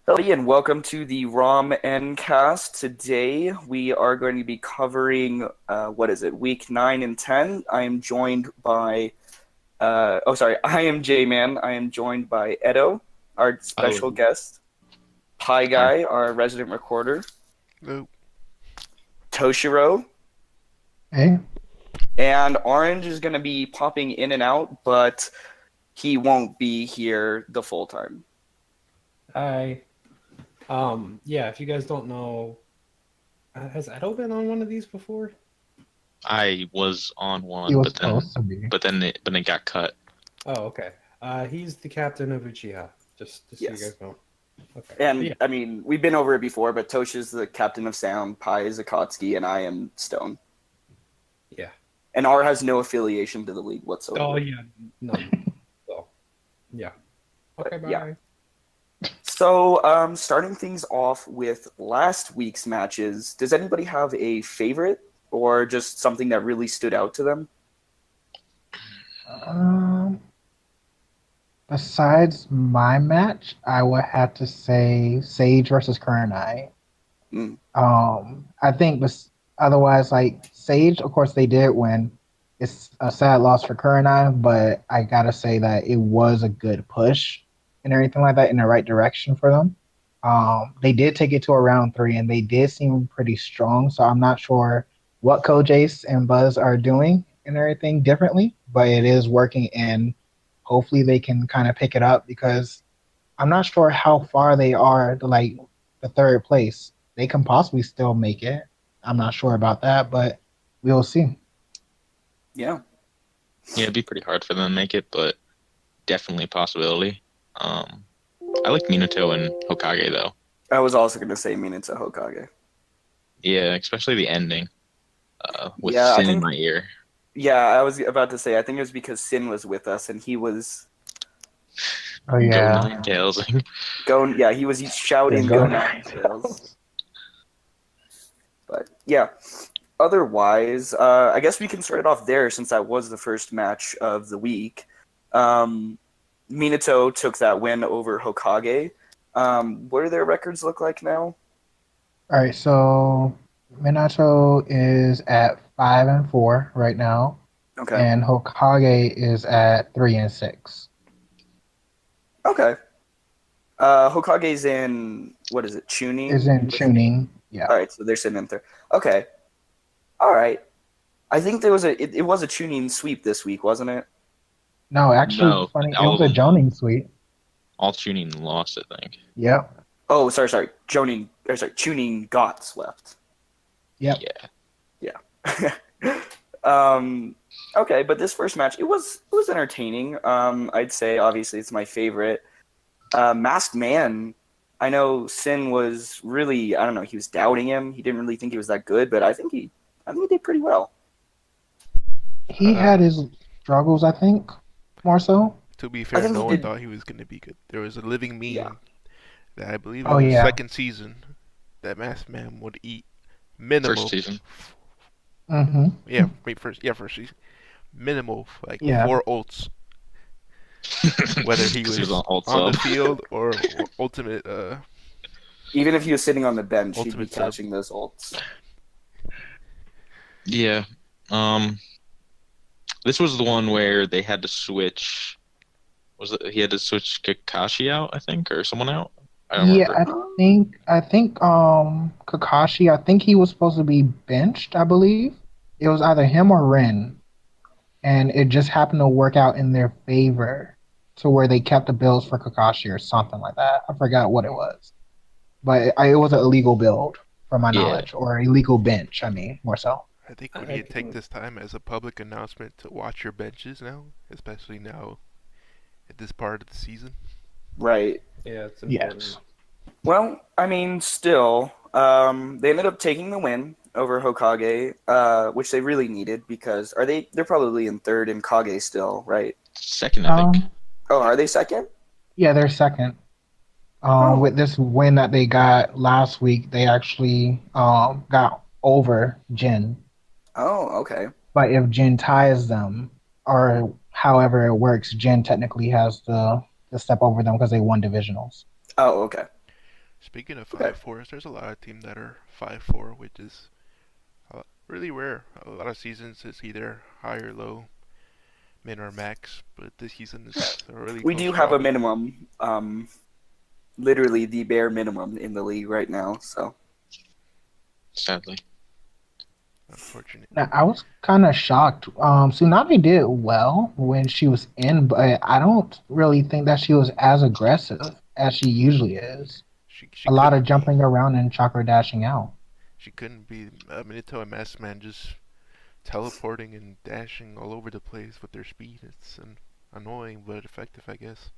Howdy, and welcome to the RameN-Cast. Today we are going to be covering, what is it, week 9 and 10. I am joined by, I am J-Man. I am joined by Edo, our special Oh, guest, Pie hi. Guy, our resident recorder, Nope. Toshiro, Hey, and Orange is going to be popping in and out, but he won't be here the full time. Hi. Yeah, if you guys don't know, has Edo been on one of these before? I was on he one, was but then supposed to be. but then it got cut. Oh, okay. He's the captain of Uchiha, just so you Yes. guys know. Okay. But And yeah, I mean, we've been over it before, but Tosh is the captain of sound, Pi is Akatsuki, and I am Stone. yeah. And R has no affiliation to the league Oh, whatsoever. yeah, none. So, yeah. But Okay, yeah. bye. So, starting things off with last week's matches, does anybody have a favorite or just something that really stood out to them? Um, Besides my match, I would have to say Sage versus Kurenai. Mm, I think, otherwise, like Sage, of course, they did win. It's a sad loss for Kurenai, but I gotta say that it was a good push and everything like that in the right direction for them. They did take it to a round three, and they did seem pretty strong. So I'm not sure what Coach Ace and Buzz are doing and everything differently, but it is working, and hopefully they can kind of pick it up because I'm not sure how far they are to like the third place. They can possibly still make it. I'm not sure about that, but we'll see. yeah, Yeah, it'd be pretty hard for them to make it, but definitely a possibility. Um, I like Minato and Hokage though. I was also going to say Minato Hokage. Yeah, especially the ending. With Yeah, I Sin in think, my ear. yeah, I was about to say, I think it was because Sin was with us and he was Oh Go yeah, Nine Tails. going, yeah, he was yeah. shouting, Go go ahead. Nine Tails. But yeah, otherwise, I guess we can start it off there since that was the first match of the week. Um, Minato took that win over Hokage. What do their records look like now? All right, so Minato is at 5-4 right now, Okay. and Hokage is at 3-6. Okay. Hokage's in, what is it, Is Chunin? in tuning. Yeah. All right, so they're sitting in there. Okay. All right. I think it was a Chunin sweep this week, wasn't it? No, actually, No, funny. It all was of a them, Jonin suite. all tuning lost, I think. Yep. Oh, sorry. Chunin got swept. Yep. Yeah. Yeah. um, okay, but this first match, it was entertaining. I'd say obviously it's my favorite. Masked Man. I know Sin was really, I don't know, he was doubting him. He didn't really think he was that good, but I think he did pretty well. He Uh, had his struggles, I think, more so. to be I fair, think he no one did, thought he was going to be good. There was a living yeah, meme that I believe Oh it was yeah. second season that Masked Man would eat First minimal. season. Mm-hmm. Yeah, wait, first season. Minimal, like Yeah. 4 ults, whether he Because he was was on ult on the sub. field or ultimate even if he was sitting on the bench, he'd be ultimate sub. catching those ults. Yeah. Um, this was the one where they had to switch. Was it he had to switch Kakashi out, I think, or someone out? I don't Yeah, remember. I think Kakashi, I think he was supposed to be benched, I believe. It was either him or Ren, and it just happened to work out in their favor to where they kept the bills for Kakashi or something like that. I forgot what it was. But it was an illegal build from my Yeah. knowledge, or illegal bench, I mean, more so. I think we I need to take can, this time as a public announcement to watch your benches now, especially now at this part of the season. right. Yeah, it's Yes. important. Well, I mean, still, they ended up taking the win over Hokage, which they really needed because they're probably in third in Kage still, right? Second, I think. Um, Oh, are they second? yeah, they're second. Oh, With this win that they got last week, they actually got over Jin. oh, okay. But if Jin ties them, or however it works, Jin technically has the step over them because they won divisionals. Oh, okay. Speaking of Okay. 5-4s, there's a lot of teams that are 5-4, which is really rare. A lot of seasons is either high or low, min or max, but this season is a really We close do have draw. a minimum, literally the bare minimum in the league right now. So Sadly. Unfortunate. Now, I was kind of shocked. Tsunami did well when she was in, but I don't really think that she was as aggressive as she usually is. She A lot of couldn't be. jumping around and chakra dashing out. She couldn't be. Minato and Masked Man just teleporting and dashing all over the place with their speed. It's annoying but effective, I guess.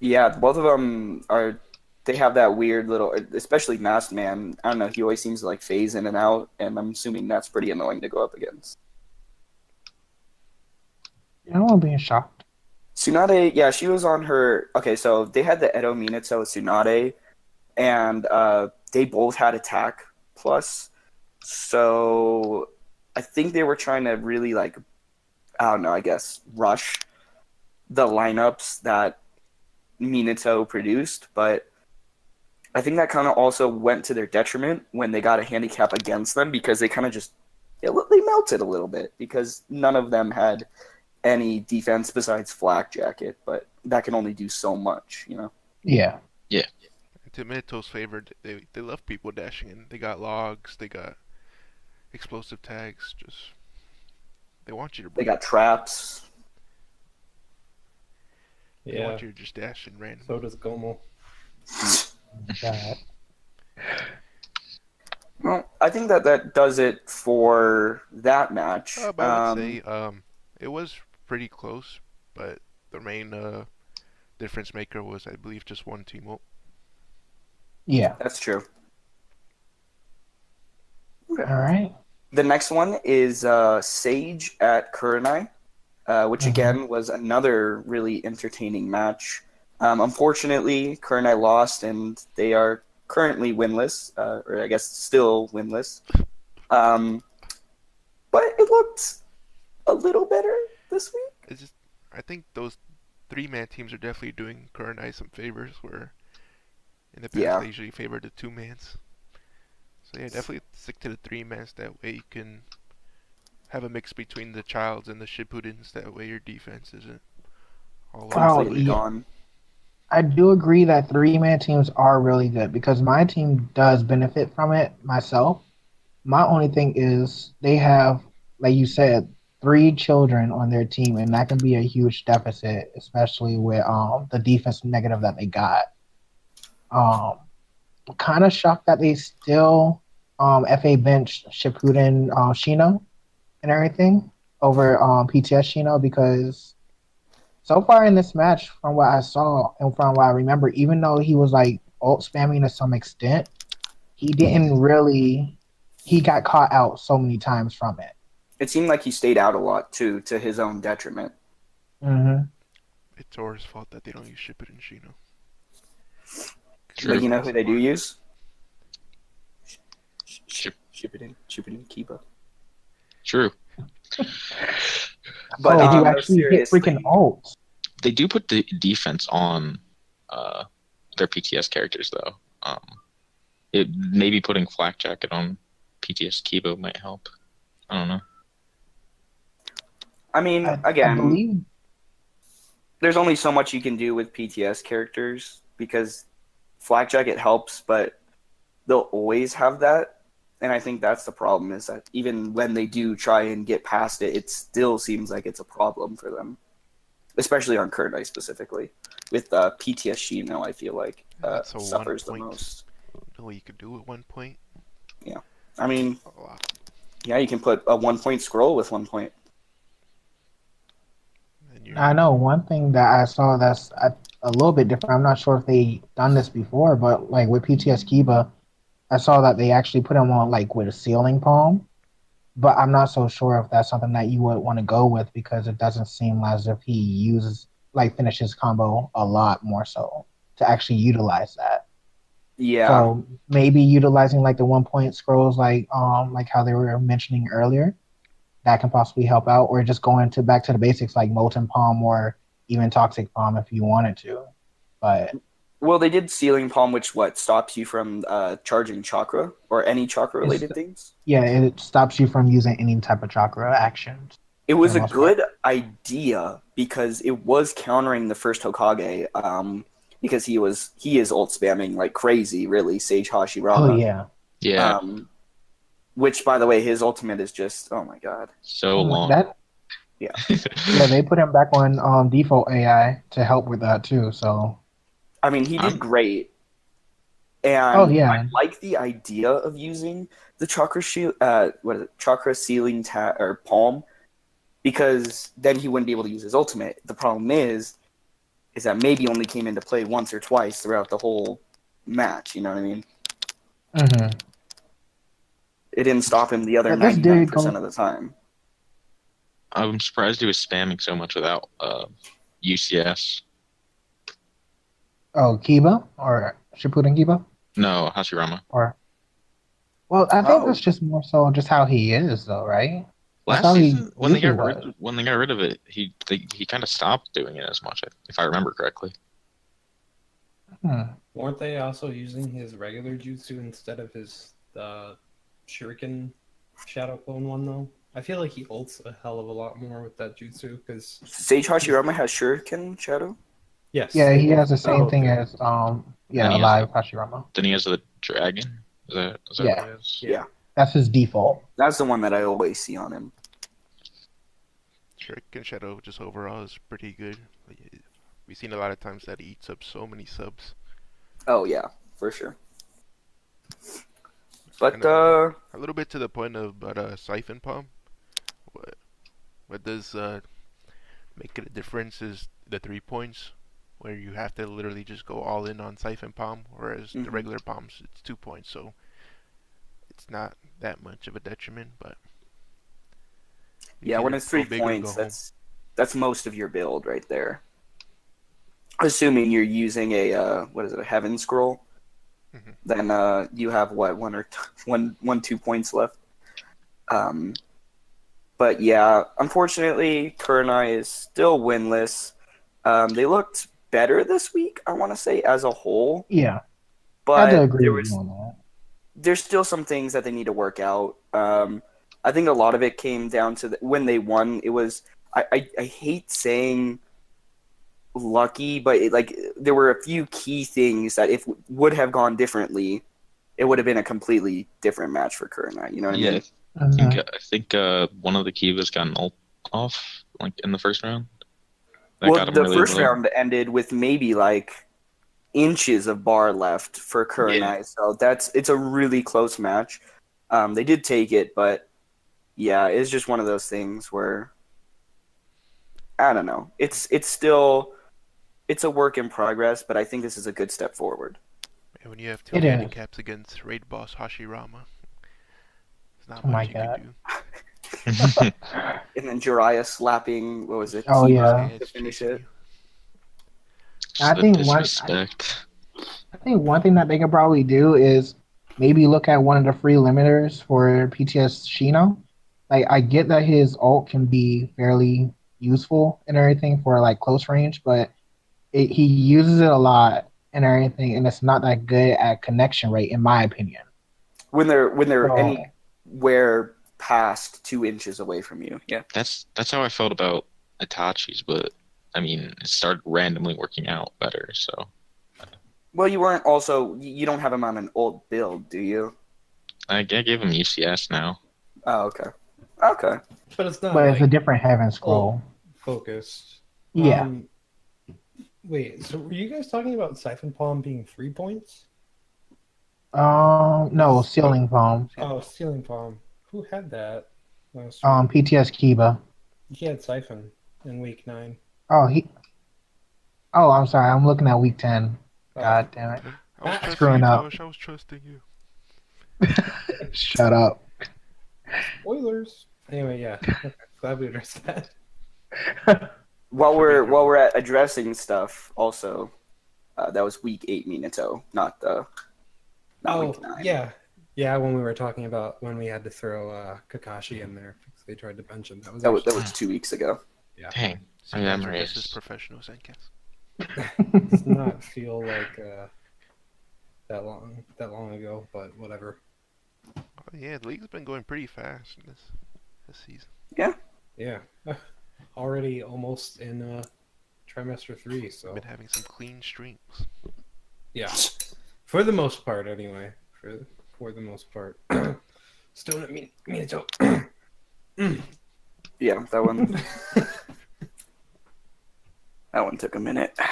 yeah, both of them are. They have that weird little, especially Masked Man. I don't know. He always seems to like phase in and out, and I'm assuming that's pretty annoying to go up against. You know, I'm being shocked. Tsunade, yeah, she was on her. Okay, so they had the Edo Minato Tsunade, and they both had attack plus. So I think they were trying to really like, I don't know, I guess rush the lineups that Minato produced, but I think that kind of also went to their detriment when they got a handicap against them because they kind of just they melted a little bit because none of them had any defense besides Flak Jacket, but that can only do so much, you know. Yeah. To Minato's favor, they love people dashing in. They got logs, they got explosive tags. Just they want you to They break. got traps. They Yeah. want you to just dash and randomly. So does Gomo. God. Well, I think that does it for that match. But I would say it was pretty close, but the main difference maker was, I believe, just one team up. Yeah. That's true. Okay. All right. The next one is Sage at Kurenai, which again was another really entertaining match. Unfortunately, Kurenai lost, and they are currently winless, or I guess still winless. But it looked a little better this week. It's just, I think those 3-man teams are definitely doing Kurenai some favors, where in the past Yeah. they usually favored the 2-mans. So yeah, definitely stick to the 3-mans. That way you can have a mix between the Childs and the Shippudens. That way your defense isn't all over. Oh, Completely yeah. gone. I do agree that 3-man teams are really good because my team does benefit from it myself. My only thing is they have, like you said, 3 children on their team, and that can be a huge deficit, especially with the defense negative that they got. Kind of shocked that they still FA bench Shippuden Shino and everything over PTS Shino because so far in this match, from what I saw and from what I remember, even though he was like ult spamming to some extent, he didn't really. He got caught out so many times from it. It seemed like he stayed out a lot too, to his own detriment. Mm-hmm. It's Ora's fault that they don't use Shippuden Shino. But you know who they do use? Shippuden. Shippuden Kiba. True. But Did you no, actually hit seriously. freaking ult? They do put the defense on their PTS characters though. It maybe putting Flak Jacket on PTS Kibo might help. I don't know. I mean, I again, believe. there's only so much you can do with PTS characters because Flak Jacket helps, but they'll always have that. And I think that's the problem is that even when they do try and get past it, it still seems like it's a problem for them, especially on Kurenai specifically. With PTS Shino, I feel like That's a suffers the 1 point. most. You know what you could do at 1 point? I mean, A lot. yeah, you can put a 1-point scroll with 1 point. And you're, I know one thing that I saw that's a little bit different. I'm not sure if they done this before, but like with PTS Kiba, I saw that they actually put him on like with a ceiling palm. But I'm not so sure if that's something that you would want to go with because it doesn't seem as if he uses like finishes combo a lot more so to actually utilize that. Yeah. So maybe utilizing like the 1 point scrolls like how they were mentioning earlier, that can possibly help out, or just going to back to the basics like molten palm or even toxic palm if you wanted to. But Well, they did Sealing Palm, which stops you from charging chakra or any chakra related It's- things. Yeah, it stops you from using any type of chakra actions It for was the a most part. good idea because it was countering the first Hokage, because he is ult spamming like crazy, really, Sage Oh Hashirama. yeah. Yeah, Which, by the way, his ultimate is just, oh my god. so Oh my, long. that yeah, they put him back on default AI to help with that too. So I mean, he did I'm- great, oh and yeah, I like the idea of using the chakra shield, what is it, chakra sealing or palm, because then he wouldn't be able to use his ultimate. The problem is that maybe only came into play once or twice throughout the whole match. You know what I mean? hmm It didn't stop him the other yeah, this did 99% go. of the time. I'm surprised he was spamming so much without UCS. Oh, Kiba or Shippuden Kiba No, Hashirama. or well, I think Oh, that's just more so just how he is, though, right? That's Last how he season, usually was. when they got rid of it, he kind of stopped doing it as much, if I remember correctly. Weren't they also using his regular jutsu instead of his shuriken shadow clone one though? I feel like he ults a hell of a lot more with that jutsu because Sage Hashirama has Shuriken Shadow? yes, Yeah, they he both. has the same Oh, thing okay. as And yeah, he has Alive Hashirama. Then he has the dragon. Is that Yeah. what it is? Yeah. That's his default. That's the one that I always see on him. Shuriken Shadow just overall is pretty good. We've seen a lot of times that he eats up so many subs. Oh, yeah, for sure. But, Kinda a little bit to the point of Siphon Palm. What does make it a difference is the 3 points, where you have to literally just go all in on Siphon Palm, whereas the regular palms it's 2 points, so it's not that much of a detriment. But yeah, when it's 3 points, that's most of your build right there. Assuming you're using a a Heaven Scroll, then you have one or 2 points left. But yeah, unfortunately, Kurenai is still winless. They looked better this week, I want to say, as a whole. Yeah, I had to But agree with you on that. there's still some things that they need to work out. I think a lot of it came down to when they won. It was I hate saying lucky, but there were a few key things that if would have gone differently, it would have been a completely different match for Kurenai. You know what I mean? I think one of the Kivas got an ult off like in the first round. That Well, got him the really first low. round ended with maybe inches of bar left for Kurenai, so it's a really close match. They did take it, but yeah, it's just one of those things where I don't know. It's a work in progress, but I think this is a good step forward. And when you have 2 It is. handicaps against raid boss Hashirama, there's not Oh my much you God. can do. And then Jiraiya slapping, what was it? Oh, Kiba yeah. to It's finish chasing it. you. I The think disrespect. I think one thing that they could probably do is maybe look at one of the free limiters for PTS Shino. Like I get that his ult can be fairly useful and everything for like close range, but he uses it a lot and everything, and it's not that good at connection rate, in my opinion. When they're So, anywhere past 2 inches away from you. Yeah. That's how I felt about Itachi's, but I mean, it started randomly working out better. So Well, you don't have him on an old build, do you? I gave him UCS now. Oh, okay. Okay. But it's not but it's a like different heaven scroll. focused. Yeah. Wait, so were you guys talking about Siphon Palm being 3 points? No, ceiling palm. Oh, Stealing Palm. Who had that last week? PTS Kiba. He had Siphon in week 9. Oh, Oh, I'm sorry. I'm looking at week 10. Oh. God damn it. I was trusting Screwing you, up. Tosh. I was trusting you. Shut up. Spoilers. Anyway, yeah. Glad we addressed that. While we're at addressing stuff, also, that was week 8 Minato, not week 9. Yeah, when we were talking about when we had to throw Kakashi in there because they tried to bench him. That was 2 weeks ago. Yeah. Dang. See, My that's memory what this is is professional Zencast. Does not feel like that long ago, but whatever. Oh, yeah, the league's been going pretty fast this season. Yeah. Yeah, already almost in trimester 3. We've So been having some clean streaks. yeah, for the most part, anyway. For the most part. Still not mean to. Yeah, that one. That one took a minute. All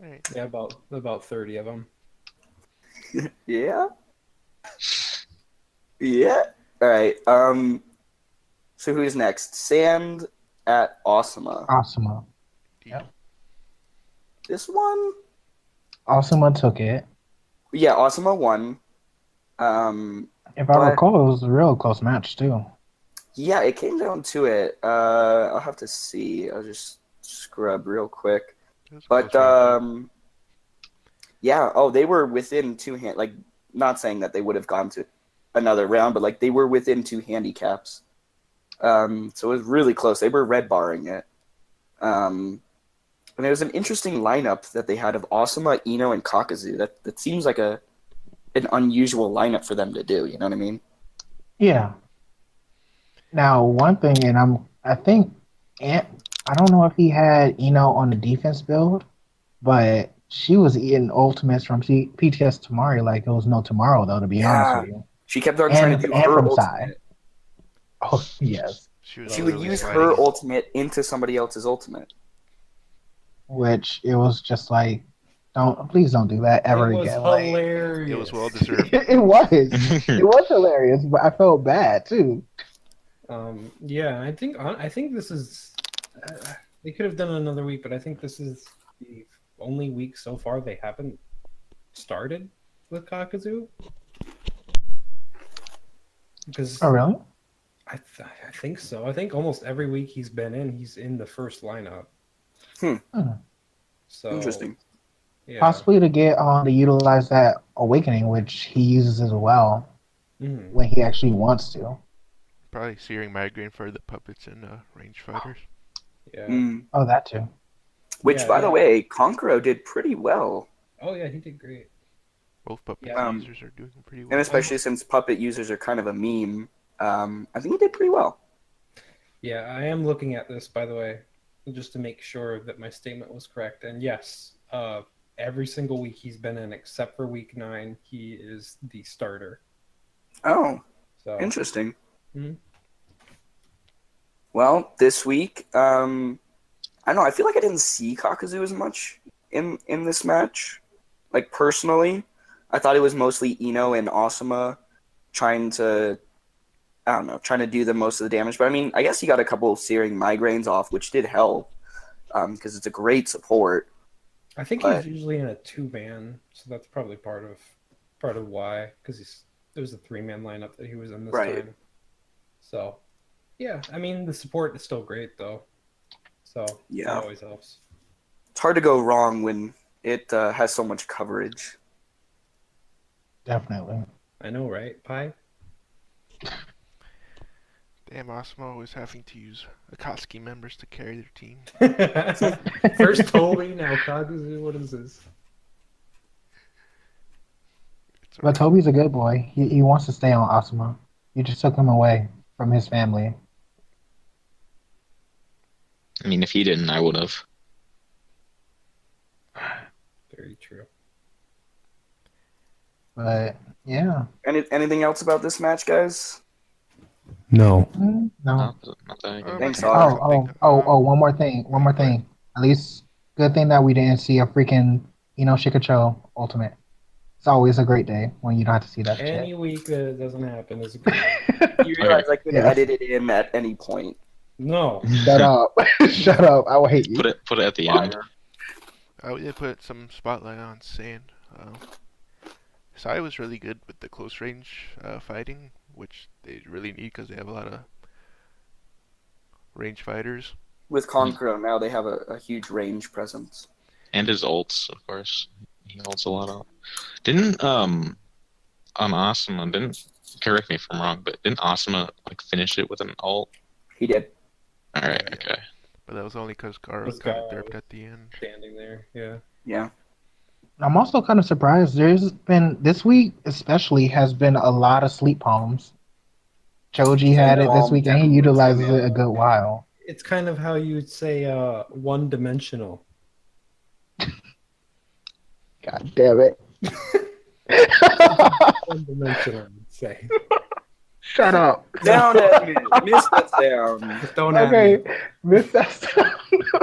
right. Yeah, about 30 of them. Yeah. Yeah. All right. So who's next? Sand at Osama. Asuma. Yeah. This one. Asuma took it. Yeah, Osama won. If I But recall, it was a real close match too. yeah, it came down to it. I'll have to see. I'll just scrub real quick. It was a But close matchup. yeah. Oh, they were within two hand. Like, not saying that they would have gone to another round, but like they were within two handicaps. So it was really close. They were red barring it. And it was an interesting lineup that they had of Asuma, Ino, and Kakazu. That seems like an unusual lineup for them to do. You know what I mean? Yeah. Now, one thing, and I think, I don't know if he had Eno on the defense build, but she was eating ultimates from PTS Tamari like it was no tomorrow, though, to be honest Yeah. with you. She kept on trying to do And her from ultimate. side. Oh, yes. She was She would literally use sliding her it. ultimate into somebody else's ultimate. Which it was just like, please don't do that ever It was again. Like, hilarious. It was well deserved. it was. It was hilarious, but I felt bad too. Yeah, I think this is. They could have done another week, but I think this is the only week so far they haven't started with Kakazu. Because Oh, really? I think so. I think almost every week he's in the first lineup. Hmm. So Interesting. yeah. Possibly to get on to utilize that awakening, which he uses as well Mhm. when he actually wants to. Probably searing migraine for the puppets and range fighters. Yeah. Mm. Oh, that too. Which, Yeah, by the yeah. way, Konkuro did pretty well. Oh yeah, he did great. Both puppet Yeah. users are doing pretty well. And especially since puppet users are kind of a meme, I think he did pretty well. Yeah, I am looking at this, by the way, just to make sure that my statement was correct. And yes, every single week he's been in, except for week 9, he is the starter. Oh, So interesting. Mhm. Well, this week, I don't know. I feel like I didn't see Kakazu as much in this match. Like, personally, I thought it was mostly Ino and Asuma trying to do the most of the damage. But I mean, I guess he got a couple of searing migraines off, which did help because it's a great support. I think But- he's usually in a 2-man, so that's probably part of why, because there was a 3-man lineup that he was in this Right. time. So yeah, I mean the support is still great though. So Yeah. that always helps. It's hard to go wrong when it has so much coverage. Definitely. I know, right, Pi? Damn, Osmo always having to use Akatsuki members to carry their team. First Toby, now Kagazu. What is this? It's But Toby's a good boy. He wants to stay on Asuma. You just took him away from his family. I mean, if he didn't, I would have. Very true. But yeah. Anything else about this match, guys? No. No. Not that I can Thanks, think Otter. of. One more thing. One more thing. At least, good thing that we didn't see a freaking, Shikacho ultimate. It's always a great day when you don't have to see that Any shit. week that it doesn't happen is a good. You realize I could Yeah. edit it in at any point. No. Shut up. Shut up. I will hate you. Put it at the end. We did put some spotlight on Sand. Sai was really good with the close range fighting, which they really need because they have a lot of range fighters. With Konkuro, now they have a huge range presence. And his ults, of course. He ults a lot of. Didn't on Asuma, didn't, correct me if I'm wrong, but didn't Asuma like finish it with an ult? He did. Alright, okay. But that was only because Garo Was kind of Garo derped at the end. standing there. Yeah. Yeah. I'm also kind of surprised. There's been this week, especially, has been a lot of sleep palms. Choji had Sleep it this palm week, and he definitely utilizes came it a in. good while. It's kind of how you would say one-dimensional. God damn it! One-dimensional, I would say. Shut up. Sound at me. Miss that sound. Just don't at Okay, me. miss that sound.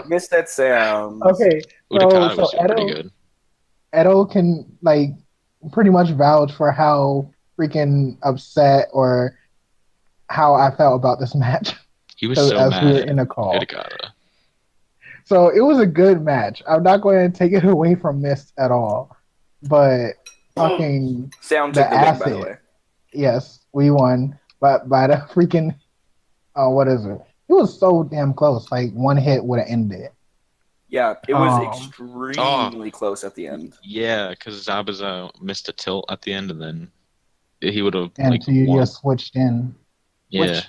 Miss that sound. Okay, Utakata so was doing pretty Edo good. Edo can like pretty much vouch for how freaking upset or how I felt about this match. He was so As we mad were at in the call. Utakata. So it was a good match. I'm not going to take it away from Mist at all. But fucking Sound the took the win, by the acid. way. Yes, we won. But by the freaking what is it? It was so damn close. Like one hit would have ended it. Yeah, it was Um, extremely close at the end. Yeah, because Zabuza missed a tilt at the end, and then he would have and like to you won. just switched in. Yeah, Which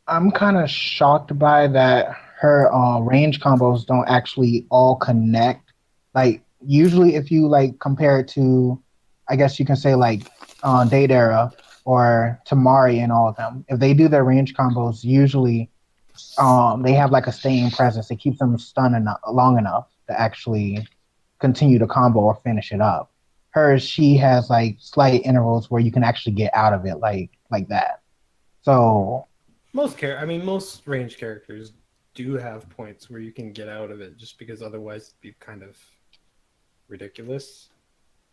I'm kind of shocked by that her range combos don't actually all connect. Like usually, if you like compare it to, I guess you can say like Daedara or Tamari and all of them, if they do their range combos, usually they have like a staying presence. It keeps them stunned enough, long enough to actually continue the combo or finish it up. Hers, she has like slight intervals where you can actually get out of it, like that. So Most range characters do have points where you can get out of it, just because otherwise it'd be kind of ridiculous.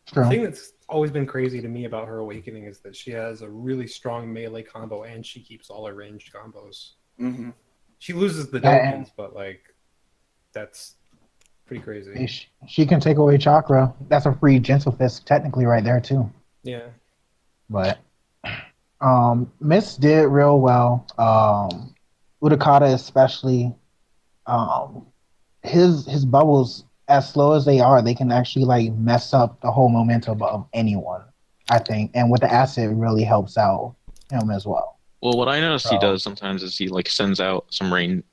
The true. thing that's always been crazy to me about her awakening is that she has a really strong melee combo and she keeps all her ranged combos. Hmm. She loses the Yeah, Dokens, but like that's pretty crazy. she can take away chakra. That's a free gentle fist technically right there too. Yeah. But Miss did real well. Utakata especially. Um, his bubbles, as slow as they are, they can actually like mess up the whole momentum of anyone. I think, and with the acid, it really helps out him as well. well, what I noticed he So, does sometimes is he like sends out some range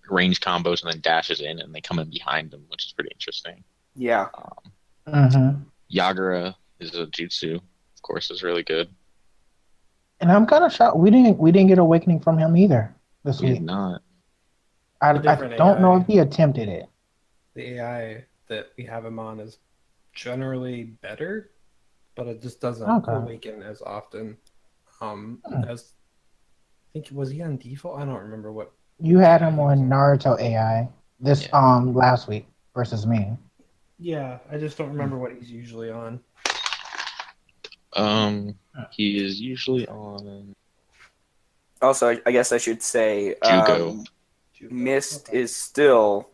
combos and then dashes in, and they come in behind him, which is pretty interesting. Yeah. Yagura is a jutsu, of course, is really good. and I'm kind of shocked we didn't get awakening from him either this We week. did not. I different don't know AI. if he attempted it. The AI that we have him on is generally better, but it just doesn't Okay. awaken as often. As I think was he on default? I don't remember what. You had him on Naruto AI this Yeah. last week versus me. Yeah, I just don't remember what he's usually on. He is usually on Also, I guess I should say, Jugo. Mist is still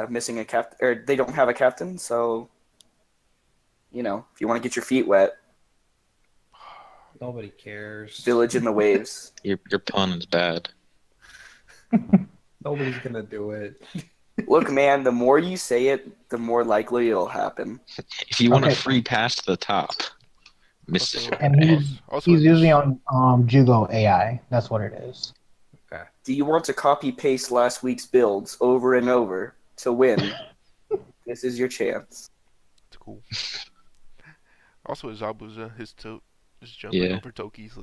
missing a captain, or they don't have a captain. So, if you want to get your feet wet, Nobody cares. Village in the Waves. Your pun is bad. Nobody's gonna do it. Look, man, the more you say it, the more likely it'll happen. If you want a Okay. free pass to the top, Mr. Also- And he's Also, he's this- usually on Jugo AI. That's what it is. Do you want to copy paste last week's builds over and over to win? This is your chance. It's cool. Also, Zabuza, his tilt, just jumping Yeah. over Toki's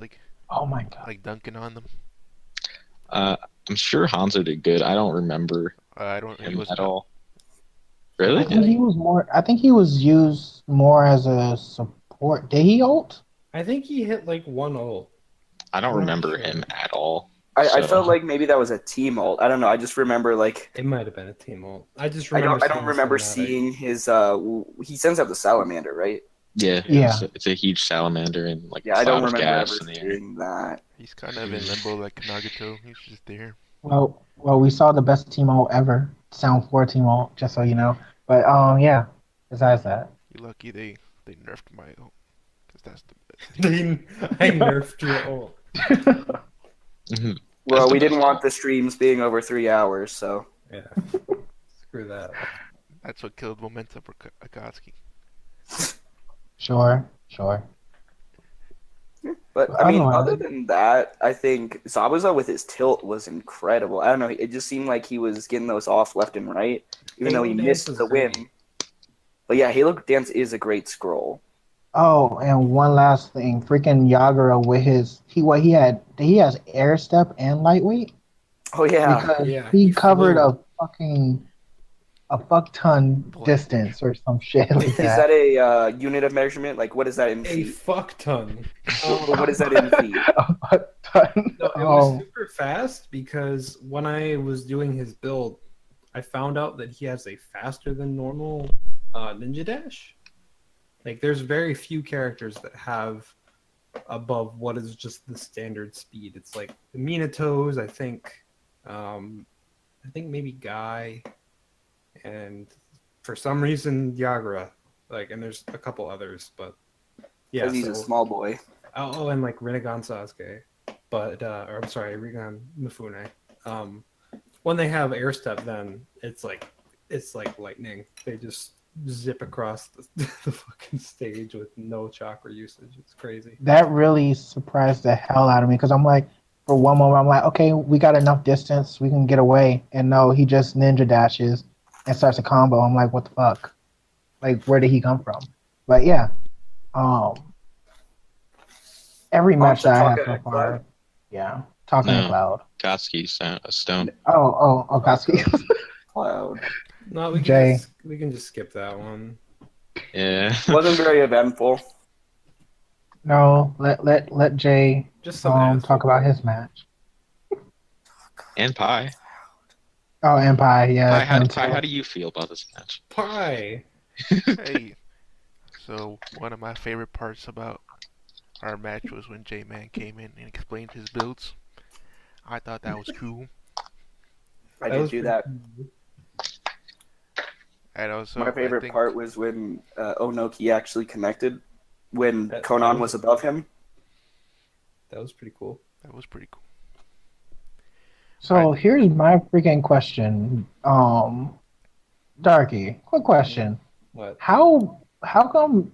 Oh my god. like dunking on them. I'm sure Hanzo did good. I don't remember I don't. He him was at all. Really? I think he was used more as a support. Did he ult? I think he hit like one ult. I don't I'm not remember sure. him at all. I So- felt like maybe that was a team ult. I don't know. I just remember It might have been a team ult. I just I remember. don't remember seeing his he sends out the salamander, right? Yeah, Yeah. It's a huge salamander and like Yeah, I cloud don't of remember gas ever in the air. seeing that. He's kind of in limbo like Nagato. He's just there. Well, we saw the best team ult ever. Sound 4 team ult, just so you know. But yeah. Besides that. You're lucky they nerfed my ult, because that's the best. I nerfed your ult. Mhm. Well, That's the we didn't best want ult. the streams being over 3 hours, so Yeah. Screw that. That's what killed momentum for Akatsuki. Sure. But I mean, other Otherwise, than that, I think Zabuza with his tilt was incredible. I don't know, it just seemed like he was getting those off left and right, even though Halo he Dance missed is the win. great. But yeah, Halo Dance is a great scroll. oh, and one last thing, freaking Yagura with he has air step and lightweight Oh yeah, because Yeah, he he covered flew. a fuck ton Blank. distance or some shit like is that. that a unit of measurement? Like, what is that in A feet? fuck ton. But what is that in feet? A fuck ton. No, it was Oh, super fast because when I was doing his build, I found out that he has a faster than normal ninja dash. Like, there's very few characters that have above what is just the standard speed. It's like the Minatos, I think maybe Guy, and for some reason Yagura. Like, and there's a couple others, but yeah. Because he's a So small boy. oh, and like Rinnegan Sasuke, but or I'm sorry, Rinnegan Mifune. When they have air step, then it's like lightning. They just zip across the fucking stage with no chakra usage. It's crazy. that really surprised the hell out of me because I'm like, for one moment, I'm like, okay, we got enough distance, we can get away. And no, he just ninja dashes and starts a combo. I'm like, what the fuck? Like, where did he come from? But yeah, um, every match that I have Talking so to Cloud? far, yeah, talking to No. Cloud. Katsuki's a stone. Oh, Katsuki. Cloud. No, Jay. we can just skip that one. Yeah. Wasn't very eventful. No, let Jay Just some ass talk about whooping. his match. And Pi. Oh, Empire, yeah, Pi, him Pi, too. how do you feel about this match? Pie. Hey, so one of my favorite parts about our match was when J-Man came in and explained his builds. I thought that was cool. I That did was do pretty that. cool. And also, My I favorite think part was when Onoki actually connected when That Conan was was above him. That was pretty cool. that was pretty cool. So here's my freaking question. Darky, quick question. What? How come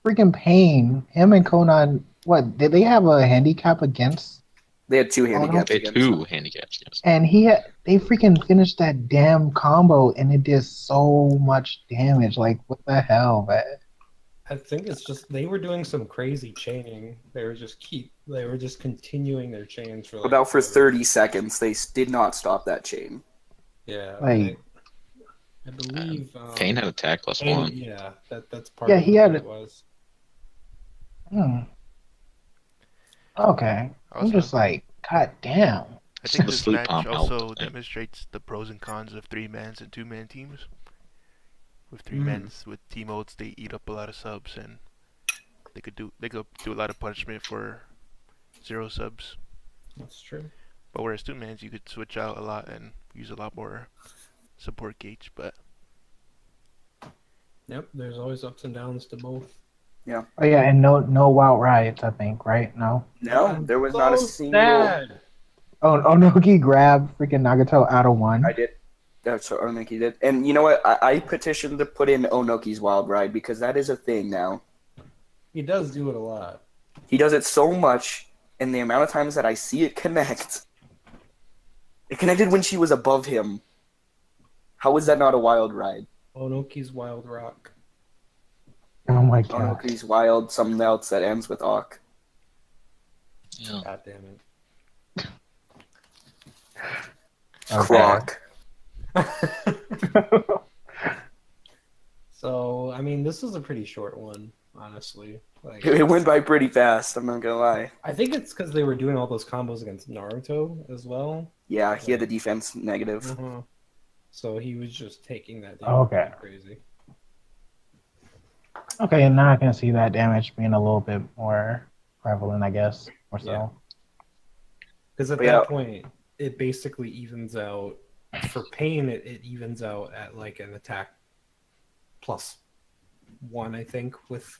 freaking Pain, him and Conan, what, did they have a handicap against They had two no. handicaps They against two them. handicaps, yes. and they freaking finished that damn combo and it did so much damage. Like what the hell, man? I think it's just they were doing some crazy chaining. They were just continuing their chains for like About for hours. 30 seconds, they did not stop that chain. Yeah, Like I believe Kane had attack plus Kane- one. Yeah, that's part Yeah, of he what had it was. Okay. I'm Also, just like, god damn. I think The this sleep match pump also helped. demonstrates the pros and cons of 3-man and 2-man teams. With Mm. 3-man with team modes, they eat up a lot of subs, and they could do a lot of punishment for 0 subs. That's true. But whereas 2-mans, you could switch out a lot and use a lot more support gauge. But Yep, there's always ups and downs to both. Oh yeah, and no wild riots, I think, right? No. No, there was not a So single. sad. Oh, Onoki grabbed freaking Nagato out of one. I did. That's what Onoki did. And you know what? I petitioned to put in Onoki's Wild Ride because that is a thing now. He does do it a lot. He does it so much, and the amount of times that I see it connect. It connected when she was above him. How is that not a Wild Ride? Onoki's Wild Rock. Oh my god. Onoki's Wild, something else that ends with Awk. Yeah. God damn it. Croc. So, I mean, this is a pretty short one, honestly. Like, It went by pretty fast, I'm not gonna lie. I think it's because they were doing all those combos against Naruto as well. Yeah, he had the defense negative. Uh-huh. So he was just taking that down Okay. like crazy. Okay, and now I can see that damage being a little bit more prevalent, I guess, or so. Yeah. Because at But that yeah. point, it basically evens out. For Pain, it evens out at like an attack plus 1, I think, with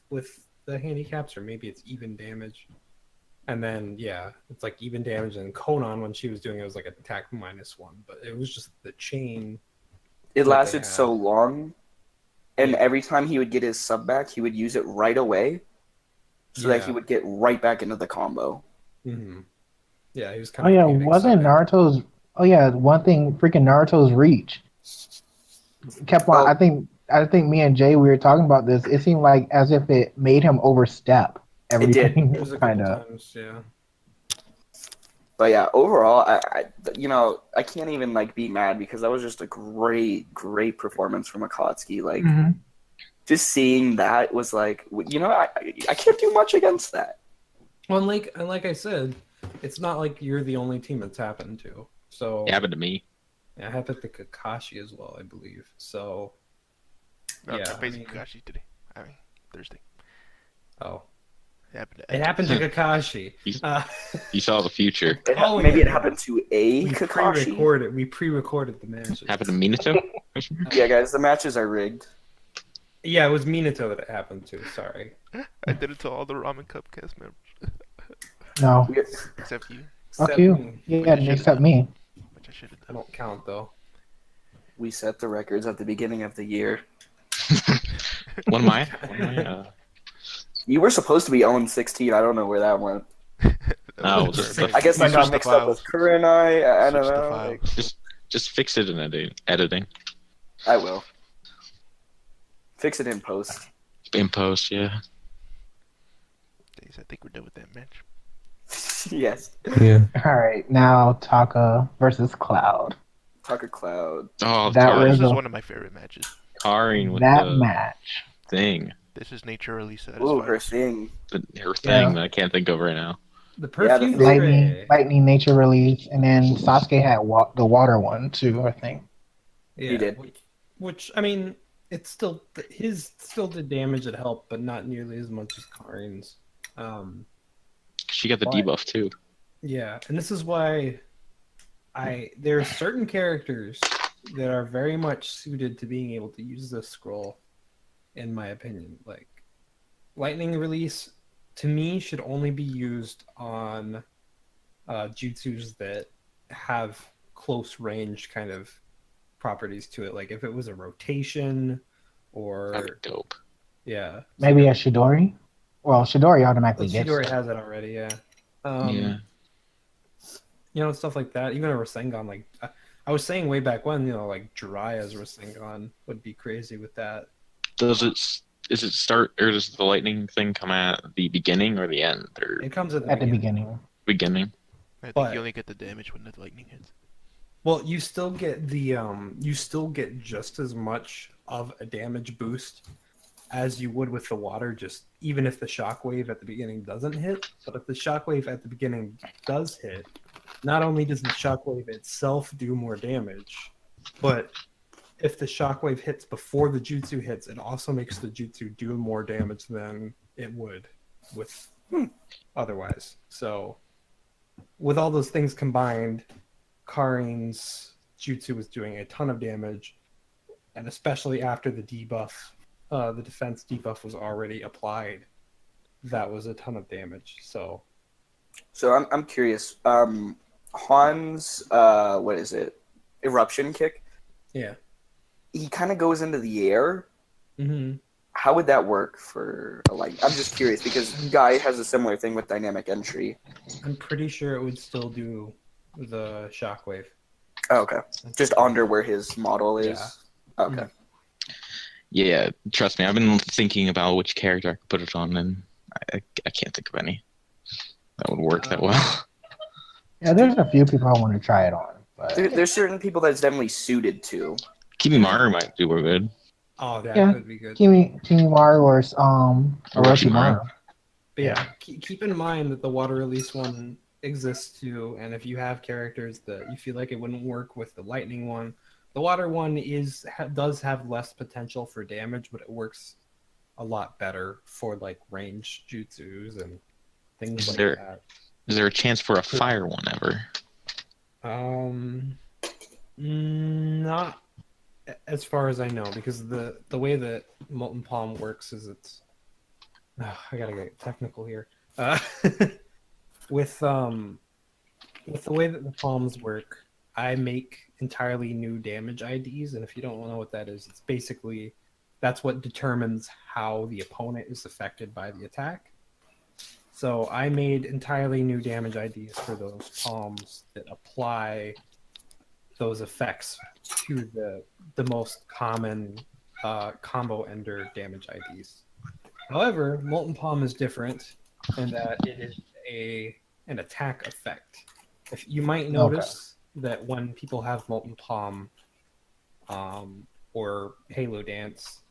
the handicaps, or maybe it's even damage. And then, yeah, it's like even damage. And Conan, when she was doing it, was like attack -1. But it was just the chain. It that lasted they so had. long, and Yeah. every time he would get his sub back, he would use it right away. so that he Yeah. would get right back into the combo. Hmm. Yeah, he was Oh kind of yeah, panic wasn't setting. Naruto's? Oh yeah, one thing, freaking Naruto's reach kept on. Oh, I think me and Jay we were talking about this. It seemed like as if it made him overstep it did. There everything, was a kind couple of. times, yeah. But yeah, overall, I can't even like be mad because that was just a great performance from Akatsuki. Like, Hmm. just seeing that was like, I can't do much against that. Well, and like I said, it's not like you're the only team it's happened to. So It happened to me. it happened to Kakashi as well, I believe. So No, yeah, I'm I facing mean, Kakashi today. I mean, Thursday. oh, It happened to it happened to Kakashi. You, Uh, you saw the future. calling Maybe it now. happened to a We Kakashi. pre-recorded. We pre-recorded the matches. Happened to Minato. Yeah, guys, the matches are rigged. Yeah, it was Minato that it happened to. Sorry. I did it to all the Ramen Cup cast members, No, We- except you, fuck Except you. me. Yeah, except me. which I should have I done. don't count though. We set the records at the beginning of the year. What am I? What am I? You were supposed to be 0-16. I don't know where that went. Oh, was just perfect. I guess You I got switched the mixed up with files. Kurenai. I don't Switched the know. files. Like, just fix it in editing. I will. Fix it in post. In post, yeah. Days, I think we're done with that match. Yes. Yeah. All right, now Taka versus Cloud. Tucker Cloud. Oh, That Oh, was this is a- one of my favorite matches. Karin with That the match. thing. This is naturally satisfying. Ooh, her thing. Her thing Yeah. that I can't think of right now. The Yeah, the perfume thing- spray. Lightning nature release, and then Sasuke had the water one too, I think. Yeah, He did. Which I mean, it's still his still did damage. It helped, but not nearly as much as Karin's. She got the But- debuff too. Yeah, and this is why there are certain characters that are very much suited to being able to use this scroll, in my opinion. Like lightning release, to me, should only be used on jutsus that have close range kind of properties to it. Like if it was a rotation or That'd be dope. yeah, Maybe a Shidori. Well, Shidori automatically but gets Chidori it. has it already. Yeah. Yeah. You know, stuff like that. Even a Rasengan, like I was saying way back when, you know, like Jiraiya's Rasengan would be crazy with that. Does it start, or does the lightning thing come at the beginning or the end, or It comes at the At the beginning. beginning. beginning? I think But- you only get the damage when the lightning hits. Well, you still get you still get just as much of a damage boost as you would with the water, just even if the shockwave at the beginning doesn't hit. But if the shockwave at the beginning does hit, not only does the shockwave itself do more damage, but if the shockwave hits before the jutsu hits, it also makes the jutsu do more damage than it would with otherwise. So with all those things combined, Karin's jutsu was doing a ton of damage, and especially after the debuff, the defense debuff was already applied. That was a ton of damage. So So I'm curious. Han's what is it? Eruption kick. yeah. He kind of goes into the air. Mm-hmm. How would that work for a light? I'm just curious because Guy has a similar thing with dynamic entry. I'm pretty sure it would still do the shockwave. Oh, okay, just under where his model is. Yeah. Okay. Yeah, trust me, I've been thinking about which character I could put it on, and I can't think of any that would work that well. Yeah, there's a few people I want to try it on. But There's certain people that it's definitely suited to. Kimimaru might do good. Oh, that Yeah. could be good. Kimimaru or Orochimaru. But yeah, keep in mind that the water release one exists too, and if you have characters that you feel like it wouldn't work with the lightning one, the water one does have less potential for damage, but it works a lot better for like range jutsus and things Is like there- that. Is there a chance for a fire one ever? Not as far as I know, because the way that Molten Palm works is I gotta get technical here. With the way that the palms work, I make entirely new damage IDs, and if you don't know what that is, it's basically that's what determines how the opponent is affected by the attack. So I made entirely new damage IDs for those palms that apply those effects to the most common combo ender damage IDs. However, Molten Palm is different in that it is an attack effect. If you might notice that when people have Molten Palm or Halo Dance,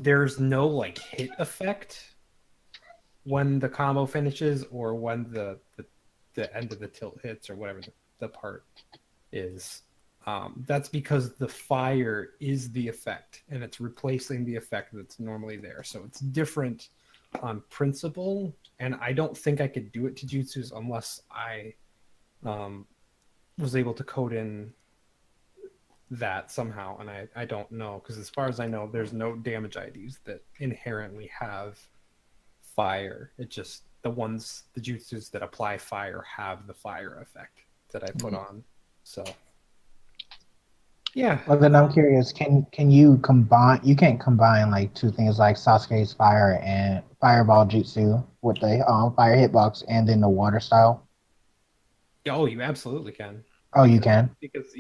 there's no like hit effect when the combo finishes or when the end of the tilt hits or whatever the part is. That's because the fire is the effect and it's replacing the effect that's normally there. So it's different on principle, and I don't think I could do it to jutsus unless I was able to code in that somehow, and I don't know, because as far as I know, there's no damage IDs that inherently have fire. It just the jutsus that apply fire have the fire effect that I put on. So yeah. Well, then I'm curious. Can you combine? You can't combine like two things like Sasuke's fire and fireball jutsu with the fire hitbox and then the water style. Oh, you absolutely can. Oh, you can. Because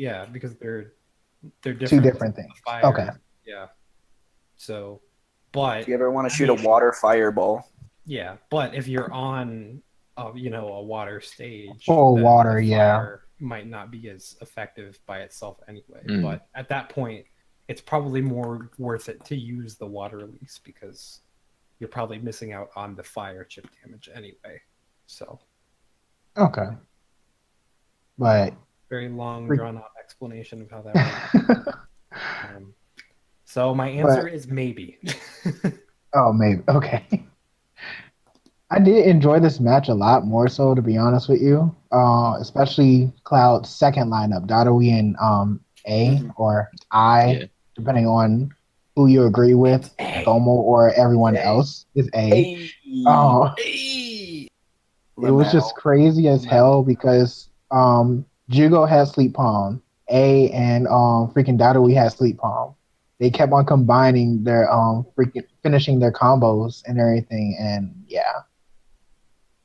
they're different. Two different things. Fire. Okay. Yeah. So, but If you ever want to shoot a water fireball, yeah, but if you're on, a water stage, Full then water, the yeah. fire might not be as effective by itself anyway. But at that point, it's probably more worth it to use the water release because you're probably missing out on the fire chip damage anyway. So. Okay. But very long, drawn-out explanation of how that works. So my answer is maybe. Oh, maybe. Okay. I did enjoy this match a lot more so, to be honest with you. Especially Cloud's second lineup, Dadawi and A or I, depending on who you agree with, Gomo or everyone else is A. It was just crazy as hell because Jugo has Sleep Palm, A and freaking Dadawi has Sleep Palm. They kept on combining their freaking finishing their combos and everything, and yeah.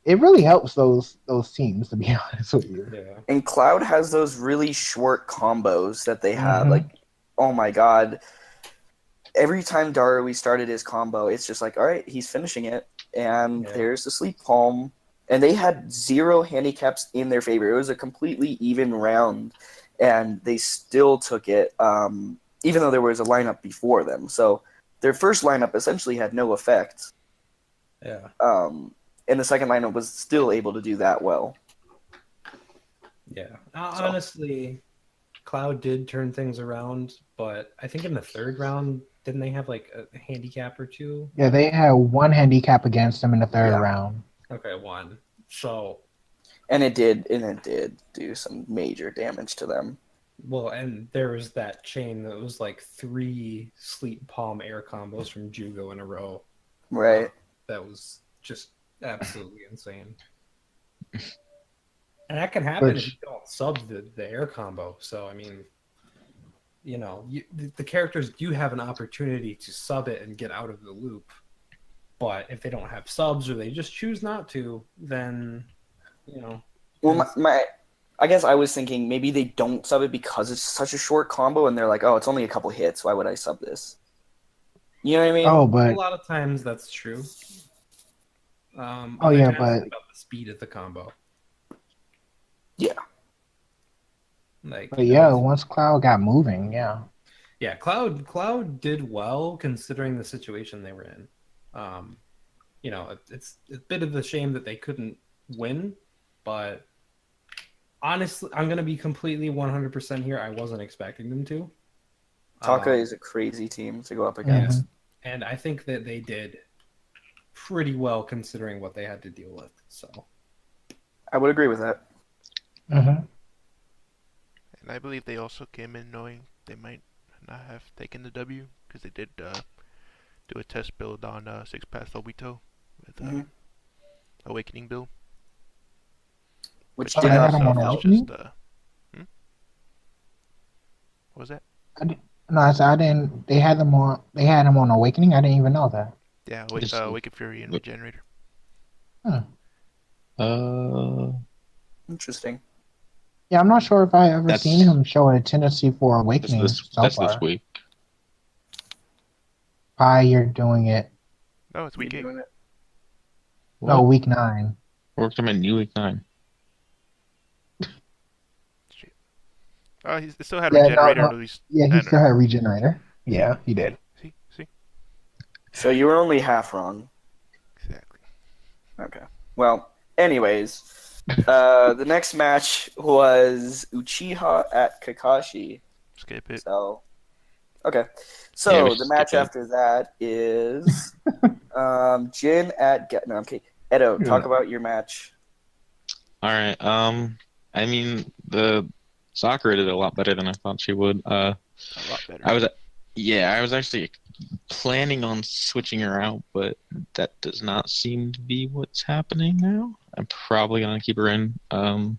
It really helps those teams, to be honest with you. Yeah. And Cloud has those really short combos that they have. Like, oh my god. Every time Darawi started his combo, it's just like, all right, he's finishing it. And there's the Sleep Palm. And they had 0 handicaps in their favor. It was a completely even round. And they still took it, even though there was a lineup before them. So their first lineup essentially had no effect. Yeah. And the second lineup was still able to do that well. Yeah. Honestly, Cloud did turn things around, but I think in the third round, didn't they have like a handicap or two? Yeah, they had 1 handicap against them in the third round. Okay, 1. So. And it did do some major damage to them. Well, and there was that chain that was like 3 Sleep Palm air combos from Jugo in a row. Right. That was just absolutely insane. And that can happen if you don't sub the air combo. So, I mean, the characters do have an opportunity to sub it and get out of the loop. But if they don't have subs or they just choose not to, then, Well, I guess I was thinking maybe they don't sub it because it's such a short combo and they're like, oh, it's only a couple hits. Why would I sub this? You know what I mean? Oh, but a lot of times that's true. but about the speed of the combo. Yeah. Once Cloud got moving, yeah. Yeah, Cloud did well considering the situation they were in. It's a bit of a shame that they couldn't win, but honestly, I'm gonna be completely 100% here. I wasn't expecting them to. Taka is a crazy team to go up against. And I think that they did pretty well considering what they had to deal with. So I would agree with that. And I believe they also came in knowing they might not have taken the W because they did do a test build on 6-Path Obito with Awakening build. Which did not What was that? I didn't. They had him on Awakening. I didn't even know that. Yeah, Awaken Fury and Regenerator. Uh, Interesting. Yeah, I'm not sure if I ever seen that's him show a tendency for that's awakening this so that's this far. week. Pi, you're doing it. No, it's You week 8. doing it? No, What? week 9. Worked him in New Week 9. Shit. Oh, he still had Yeah, no, Regenerator at no. least. Yeah, he I still know. had Regenerator. See, Yeah, he did. see. So you were only half wrong. Exactly. Okay. Well, anyways, the next match was Uchiha at Kakashi. Skip it. So, okay. Yeah, we So should the skip match it. after that is Jin at No, I'm kidding. Edo, talk about your match. All right. I mean, the Sakura did a lot better than I thought she would. A lot better. I was actually planning on switching her out, but that does not seem to be what's happening now. I'm probably gonna keep her in. Uh,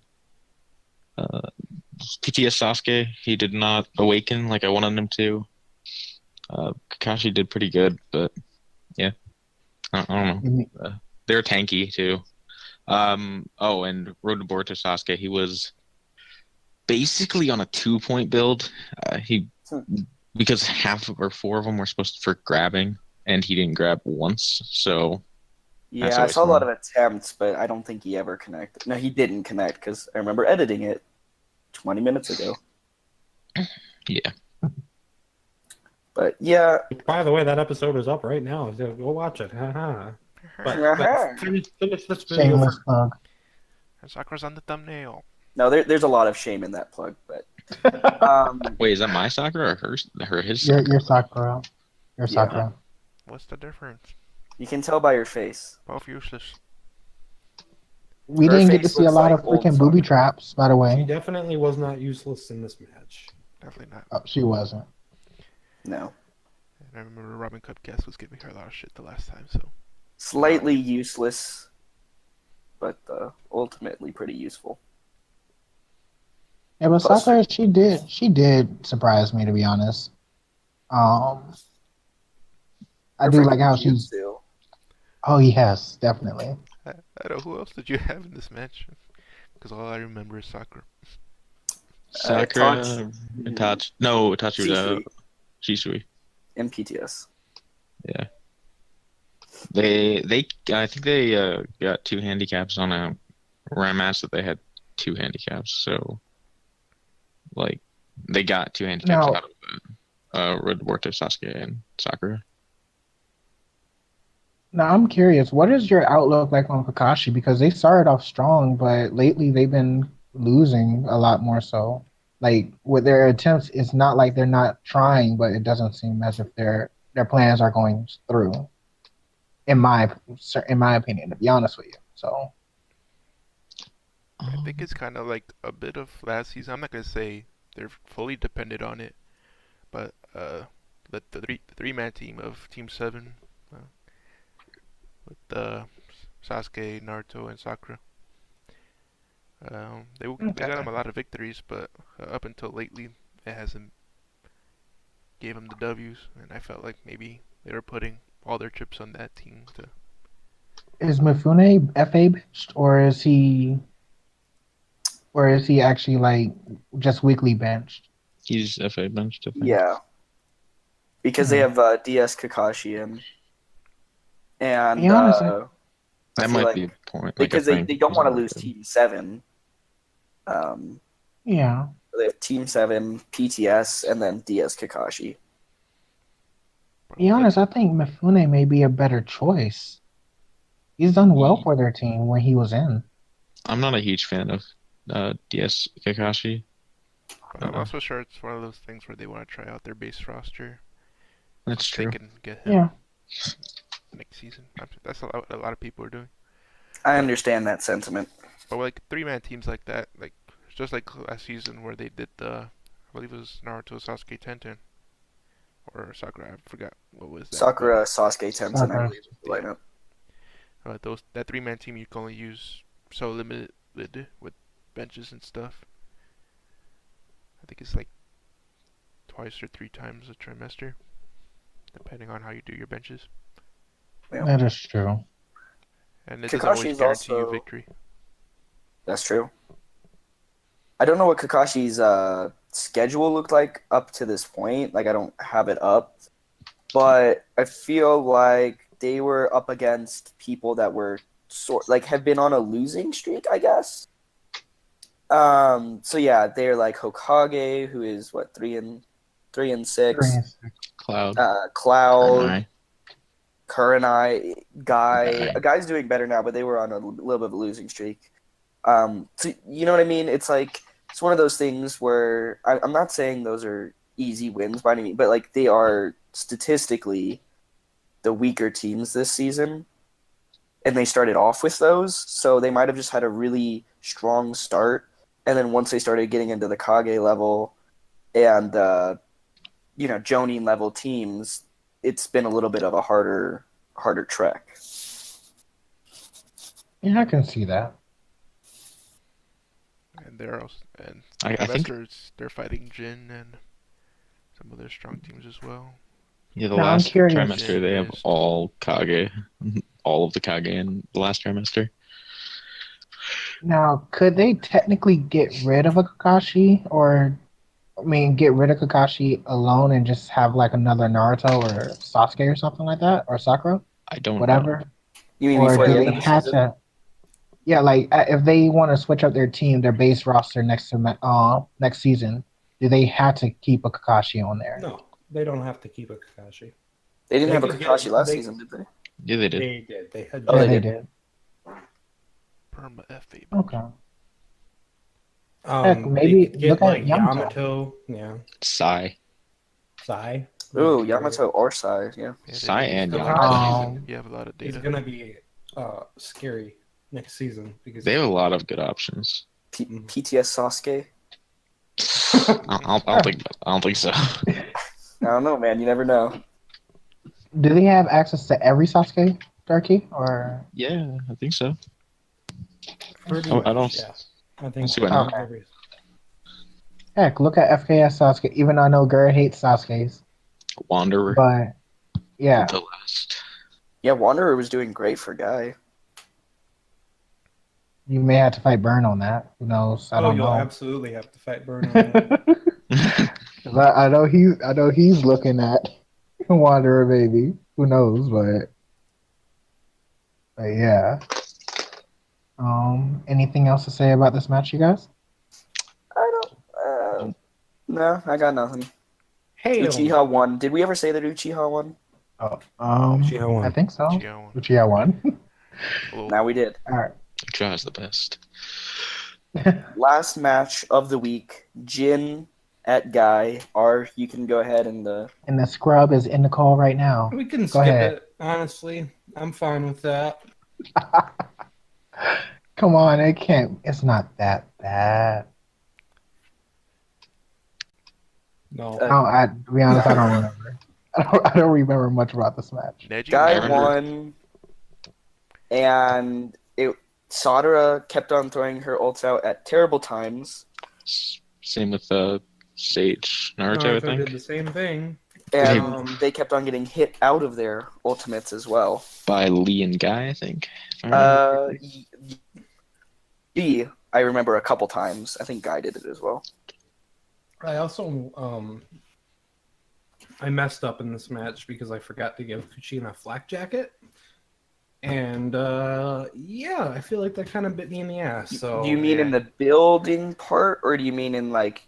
PTS Sasuke, he did not awaken like I wanted him to. Kakashi did pretty good, but yeah, I don't know. They're tanky too. Oh, and Road to Boruto Sasuke, he was basically on a 2 point build. He because half or four of them were supposed for grabbing, and he didn't grab once, so that's Yeah, I always saw a lot fun. of attempts, but I don't think he ever connected. No, he didn't connect because I remember editing it 20 minutes ago. Yeah. But yeah, By the way, that episode is up right now. So go watch it. Haha. But finish this video Shameless first. plug. And Sakura's on the thumbnail. no, there's a lot of shame in that plug, but Wait, is that my Sakura or his You're Sakura? Sakura. You're yeah, Sakura. What's the difference? you can tell by your face. Both useless. We Her didn't get to face see a looks lot like of old freaking booby Sakura. traps, by the She way. definitely was not useless in this match. Definitely not. Oh, she wasn't. No, And I remember Robin Cupcast was giving her a lot of shit the last time, so. slightly useless, but ultimately pretty useful. Yeah, but Plus, Sakura, she did surprise me, to be honest. I her do freaking like how she's. jutsu. Oh yes, definitely. I don't know, who else did you have in this match? Because all I remember is Sakura. Sakura, Itachi. No, Itachi was Shisui. and PTS. Yeah. They I think they got 2 handicaps on a rare match that they had 2 handicaps, so like they got 2 handicaps Now, out of Road to Boruto Sasuke and Sakura. now I'm curious. What is your outlook like on Kakashi? Because they started off strong, but lately they've been losing a lot more. So, like with their attempts, it's not like they're not trying, but it doesn't seem as if their plans are going through. In my opinion, to be honest with you. So. I think it's kind of like a bit of last season. I'm not going to say they're fully dependent on it, but the three-man team of Team 7 uh, with Sasuke, Naruto, and Sakura. They got them a lot of victories, but up until lately, it hasn't gave them the W's, and I felt like maybe they were putting all their chips on that team to. Is Mifune FA benched, or is he actually like just weekly benched? He's FA benched, I think. Yeah, because they have DS Kakashi and Be honest, I That feel might like be the point. Like I because they think don't he's want to not lose good. Team 7. Um, yeah. they have Team 7, PTS, and then DS Kakashi. Be honest, I think Mifune may be a better choice. He's done well for their team when he was in. I'm not a huge fan of DS Kakashi. But I'm also sure it's one of those things where they want to try out their base roster. That's They true. can get him Yeah. next season. That's a lot of people are doing. I understand that sentiment. But like three-man teams like that, like just like last season where they did I believe it was Naruto, Sasuke, Tenten, or Sakura. I forgot what was that. Sakura, Sasuke, Tenzin, I Sakura. believe, is the lineup. That three-man team you can only use so limited with benches and stuff. I think it's like twice or 3 times a trimester, depending on how you do your benches. Yeah. That is true. And it doesn't always Kakashi's guarantee you also victory. that's true. I don't know what Kakashi's schedule looked like up to this point. Like I don't have it up, but I feel like they were up against people that were have been on a losing streak, I guess. So yeah, they're like Hokage, who is what 3-6, Cloud. Cloud, Kurenai. Kurenai, Guy. Guy. Guy's doing better now, but they were on a little bit of a losing streak. So you know what I mean? It's like it's one of those things where I'm not saying those are easy wins by any means, but like they are statistically the weaker teams this season, and they started off with those, so they might have just had a really strong start, and then once they started getting into the Kage level and Jonin level teams, it's been a little bit of a harder trek. Yeah, I can see that. And they're also, and I think they're fighting Jin and some other strong teams as well. yeah, the Now, I'm last curious. trimester they have all Kage, all of the Kage in the last trimester. Now, could they technically get rid of a Kakashi, or I mean, get rid of Kakashi alone and just have like another Naruto or Sasuke or something like that, or Sakura, I don't know. whatever? You mean Or before do the end they of the have season? to? Yeah, like if they want to switch up their team, their base roster next season, do they have to keep a Kakashi on there? No, they don't have to keep a Kakashi. They didn't They have a could get- Kakashi last they- season, did they? Yeah, they did. They did. They had. Oh, Yeah, they they did. did. Perma FA. Okay. Heck, They maybe could get look at like Yamato. Yamato. Yeah. Sai. Sai. Ooh, Yamato or Sai, yeah. Yeah, Sai they and use Yamato. this season. You have a lot of It's data. gonna be scary next season because They have a lot of good options. PTS Sasuke? I don't think so. I don't know, man. You never know. Do they have access to every Sasuke, Darky? Or Yeah, I think so. pretty I much, don't- yeah. I think see why not. Okay. Heck, look at FKS Sasuke. Even though I know Gerd hates Sasuke's, Wanderer. but yeah, The last. Yeah, Wanderer was doing great for Guy. you may have to fight Burn on that. Who knows? I don't you'll know. absolutely have to fight Burn on that. 'Cause I know he's looking at Wanderer, maybe. Who knows? But yeah. Anything else to say about this match, you guys? I don't. No, I got nothing. Hey, Uchiha won. Did we ever say that Uchiha won? Oh, Uchiha won. I think so. Uchiha won. Uchiha won. Well, Now we did. All right. Uchiha's the best. Last match of the week: Jin at Guy. You can go ahead and. And the scrub is in the call right now. We can Go skip ahead. it. Honestly, I'm fine with that. Come on, it's not that bad. No. To be honest, I don't remember. I don't remember much about this match. Neji, Guy remember. won, and Sadara kept on throwing her ults out at terrible times, Same with Sage Naruto, I Naruto did think. the same thing. and Um, they kept on getting hit out of their ultimates as well. By Lee and Guy, I think. if I remember correctly. I remember a couple times. I think Guy did it as well. I also I messed up in this match because I forgot to give Kuchina a flak jacket. And yeah, I feel like that kind of bit me in the ass. So Do you mean in the building part, or do you mean in like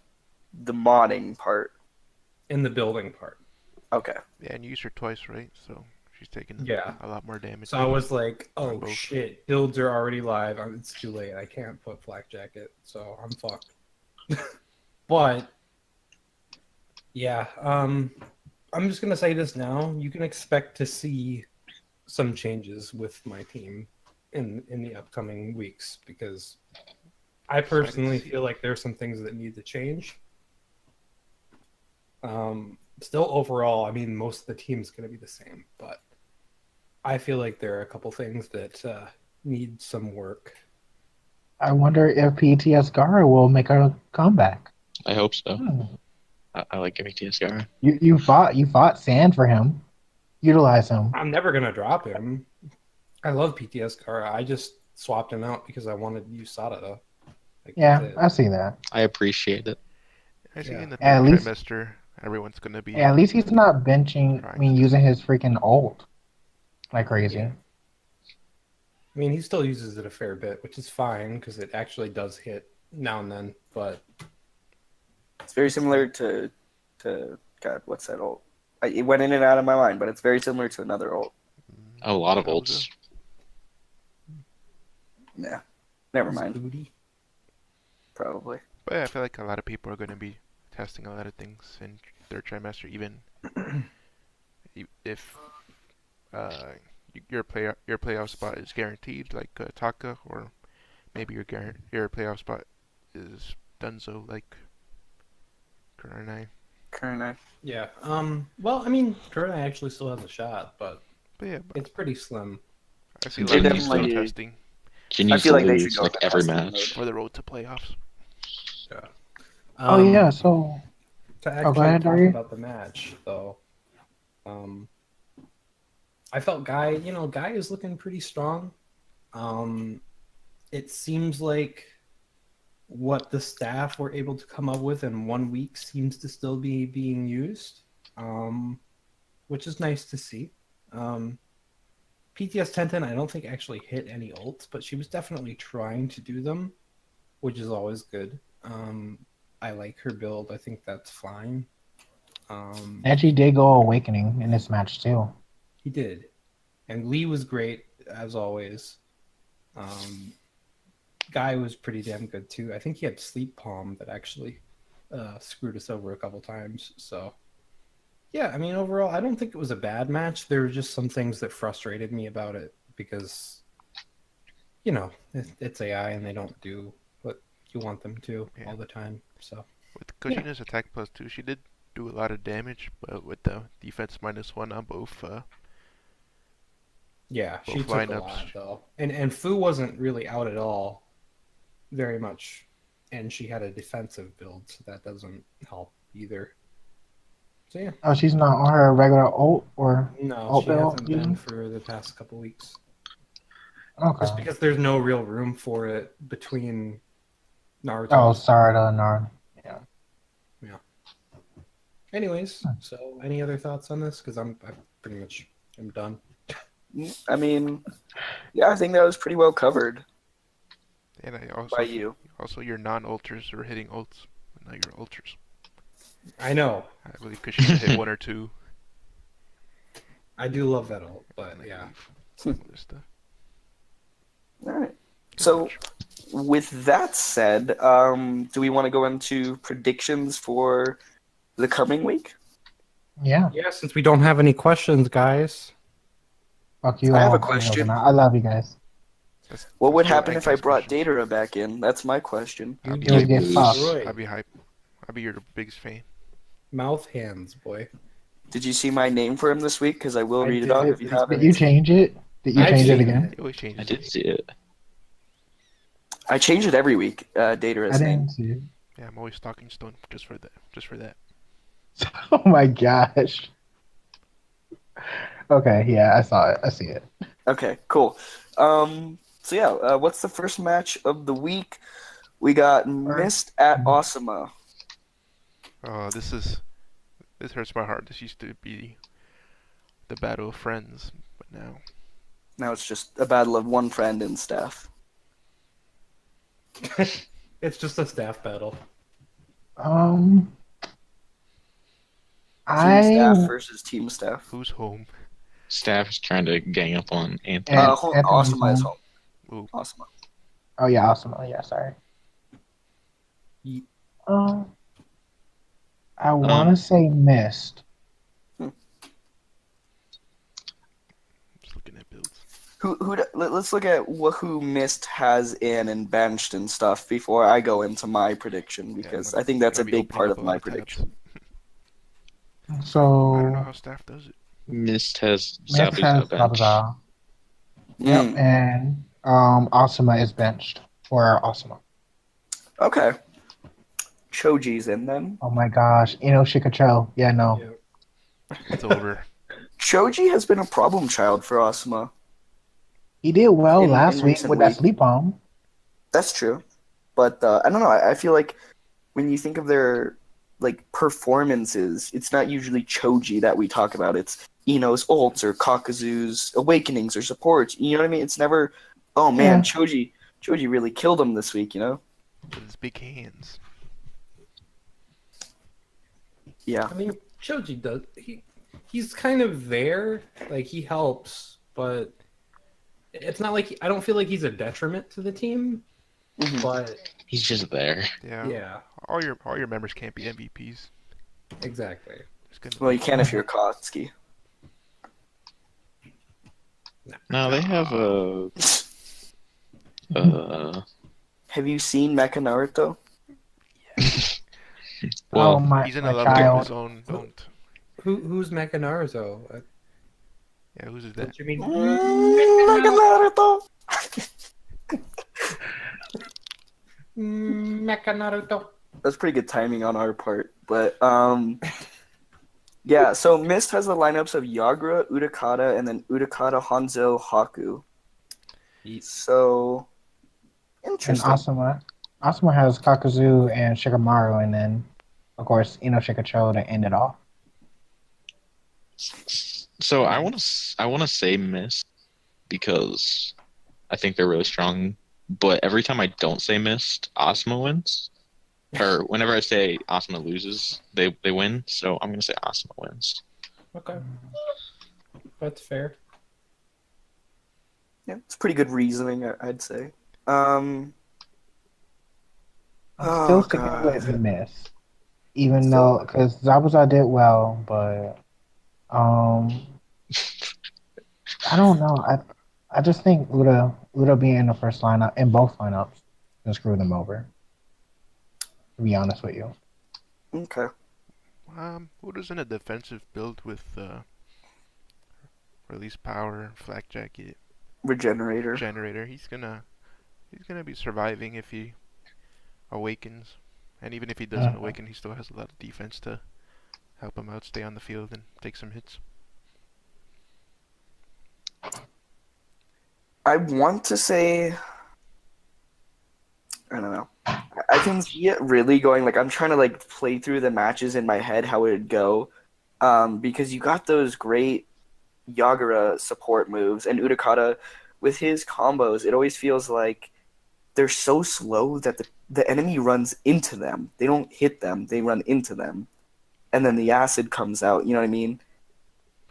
the modding part? in the building part? Okay. yeah, and you used her twice, right? So she's taking Yeah. a lot more damage. So I was like, On oh both. shit, builds are already live. It's too late. I can't put flak jacket, so I'm fucked. But yeah, I'm just gonna say this now. You can expect to see some changes with my team in the upcoming weeks because I personally feel like there's some things that need to change. Still overall, I mean, most of the team's going to be the same, but I feel like there are a couple things that need some work. I wonder if PTS Gara will make a comeback. I hope so. Hmm. I like BTS Gara. You fought Sand for him. Utilize him. I'm never going to drop him. I love PTS Kara. I just swapped him out because I wanted to use Sarada. Like, Yeah, that's it. I see that. I appreciate it. I see Yeah. in the At third least- trimester, everyone's gonna be. Yeah, at least he's not benching. I mean, using his freaking ult like crazy. Yeah. I mean, he still uses it a fair bit, which is fine because it actually does hit now and then. But It's very similar to God, what's that ult? It went in and out of my mind, but it's very similar to another ult. A lot of That was ults. Yeah, never it's mind. booty. Probably. But yeah, I feel like a lot of people are gonna be testing a lot of things in third trimester, even if your playoff spot is guaranteed, like Taka, or maybe your playoff spot is Dunzo, like Kurenai. Kurna. Yeah. Well, I mean, Kurna actually still has a shot, but But yeah, but it's pretty slim. I feel They like he's still definitely- testing Jin I used feel to like they should lose go like with the every testing match. mode. for the road to playoffs. Yeah. Oh yeah, so To go actually ahead, talk Daria. about the match, though, I felt Guy is looking pretty strong. It seems like what the staff were able to come up with in 1 week seems to still be being used, which is nice to see. PTS Tenten, I don't think actually hit any ults, but she was definitely trying to do them, which is always good. I like her build. I think that's fine. actually did go Awakening in this match too. He did. And Lee was great, as always. Guy was pretty damn good, too. I think he had Sleep Palm that actually screwed us over a couple times. So, yeah, I mean, overall, I don't think it was a bad match. There were just some things that frustrated me about it because, it's AI and they don't do what you want them to all the time. So With Kojina's attack +2, she did do a lot of damage, but with the defense -1 on both, yeah, she Both took a lineups. lot though, and Fu wasn't really out at all, very much, and she had a defensive build, so that doesn't help either. So yeah, Oh, she's not on her regular ult or no, ult she build. hasn't been for the past couple weeks, Okay. just because there's no real room for it between Naruto. Oh, sorry to Nard. Anyways, so any other thoughts on this? Because I pretty much am done. I mean, yeah, I think that was pretty well covered and I also by you. also your non-ultras are hitting ults, but not your ultras. I know, I believe Kushina hit 1 or 2. I do love that ult, but and I yeah. believe some other stuff. All right. So, with that said, do we want to go into predictions for the coming week? Yeah. Yeah, since we don't have any questions, guys. Fuck you I have all. a question. I love you guys. What would That's happen if I Rankcast brought questions. Datara back in? That's my question. I'll be You would hype. get fucked. destroyed. I'll be hype. I'll be your biggest fan. Mouth hands, boy. Did you see my name for him this week? Because I will I read it did. off if you Did haven't. you change it? Did you I've change it seen again? it. He always changes. I did see it. I change it every week. Datara's I name. didn't see it. Yeah, I'm always stalking Stone just for that. Just for that. Oh my gosh. Okay, yeah, I saw it. I see it. Okay, cool. So yeah, what's the first match of the week? We got Mist at Osama. Oh, this hurts my heart. This used to be the battle of friends, but now Now it's just a battle of one friend and staff. It's just a staff battle. Team staff versus team staff. who's home? Staff is trying to gang up on Anthony. And Osama Anthony's is home. home. Ooh, Osama. Oh yeah, awesome. Oh yeah, sorry. Ye- I want to say Mist. just looking at builds. Let's look at who Mist has in and benched and stuff before I go into my prediction because I think that's a Gonna be big part opening of up a my lot tabs. prediction. I don't know So how staff does it. Mist has Mist Zabuza has bench. Zabuza. Yep, Mm, and Asuma is benched for Asuma. okay. Choji's in then. Oh my gosh, Ino Shikacho. Yeah, no. Yeah. It's over. Choji has been a problem child for Asuma. He did well in last week recent with that weeks. sleep bomb. That's true, but I don't know. I feel like when you think of their like performances, it's not usually Choji that we talk about. It's Ino's ults or Kakazu's awakenings or supports. You know what I mean? It's never, oh man, Yeah. Choji really killed him this week. You know? With his big hands. Yeah. I mean, Choji does. He's kind of there. Like, he helps, but it's not like I don't feel like he's a detriment to the team. Mhm. But He's just there. Yeah. yeah, All your members can't be MVPs. exactly. It's gonna Well, be you can if you're Kotsky. No, they have Have you seen Mecha Naruto? well, Oh he's in my a level of child. his own. Don't. Who's Mecha Naruto? Yeah, who's that? What you mean? Mecha Naruto. Mecha Naruto. That's pretty good timing on our part, but yeah. So Mist has the lineups of Yagura, Utakata, and then Utakata, Hanzo, Haku. So And interesting. Asuma. Asuma has Kakazu and Shikamaru, and then, of course, Ino Shikacho to end it off. so I want to say Mist because I think they're really strong. But every time I don't say Mist, Asuma wins. Or whenever I say Asuma loses, they win. So I'm gonna say Asuma wins. Okay, that's fair. Yeah, it's pretty good reasoning, I'd say. I'm Oh, still sticking God. with Miss, even Still- though because Zabuza did well, but I don't know. I just think Uda being in the first lineup in both lineups can screw them over. To be honest with you. Okay. Who in a defensive build with release power, flak jacket, Regenerator. generator? He's gonna be surviving if he awakens, and even if he doesn't awaken, he still has a lot of defense to help him out, stay on the field, and take some hits. I want to say, I don't know. I can see it really going, like, I'm trying to, like, play through the matches in my head, how it would go. Because you got those great Yagura support moves, and Utakata, with his combos, it always feels like they're so slow that the enemy runs into them. They don't hit them, they run into them. And then the acid comes out, you know what I mean?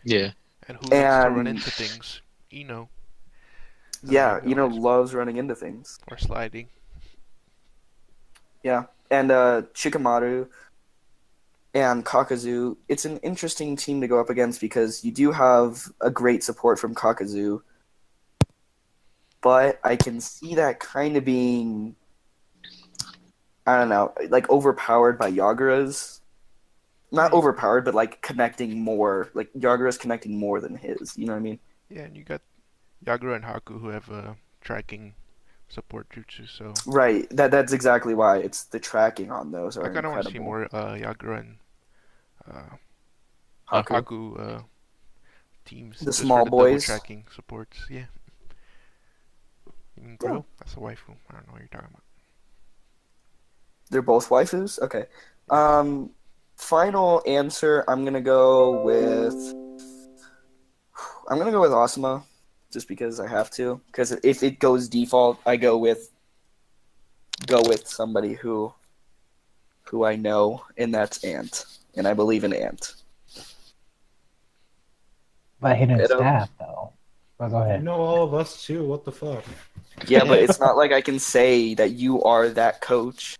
Yeah. And who likes to run And into things? Ino. yeah, Ino is- loves running into things. or sliding. Yeah, and Shikamaru and Kakazu, it's an interesting team to go up against because you do have a great support from Kakazu, but I can see that kind of being, I don't know, like overpowered by Yagura's. Not overpowered, but like connecting more, like Yagura's connecting more than his, you know what I mean? Yeah, and you got Yagura and Haku who have tracking support jutsu, so Right, that's exactly why. It's the tracking on those are I kind of want to incredible. see more Yagura and Haku. Haku teams The just small for the double boys. tracking supports. Yeah. You mean Grill? That's a waifu. I don't know what you're talking about. They're both waifus? Okay. Final answer, I'm gonna go with Asuma, just because I have to. Because if it goes default, I go with somebody who I know, and that's Ant. And I believe in Ant. But hidden Ditto. staff though. But go You ahead. know all of us too. What the fuck? Yeah, but it's not like I can say that you are that coach.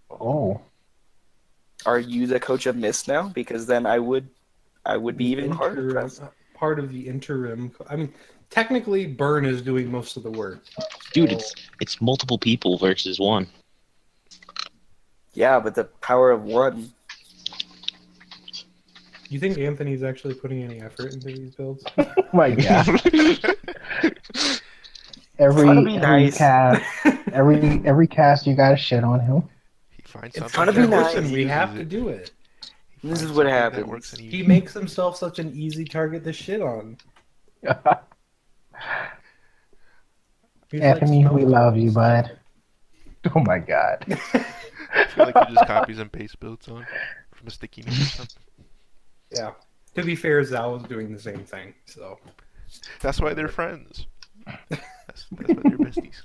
Oh. Are you the coach of Mist now? Because then I would be even harder pressed. Part of the interim. I mean, technically, Burn is doing most of the work. Dude, So- it's multiple people versus one. Yeah, but the power of one. You think Anthony's actually putting any effort into these builds? Oh my god. Trying to be nice. every cast you gotta shit on him. He finds It's something. trying to be that nice. works and Listen, he we have uses to it. do it. He This finds is what something that happens. works and He makes himself such an easy target to shit on. He's Anthony, like we love you, Smells. bud. Oh my god. I feel like he just copies and pastes builds on from a sticky note or something. Yeah. To be fair, Zal was doing the same thing, so. That's why they're friends. That's why they're besties.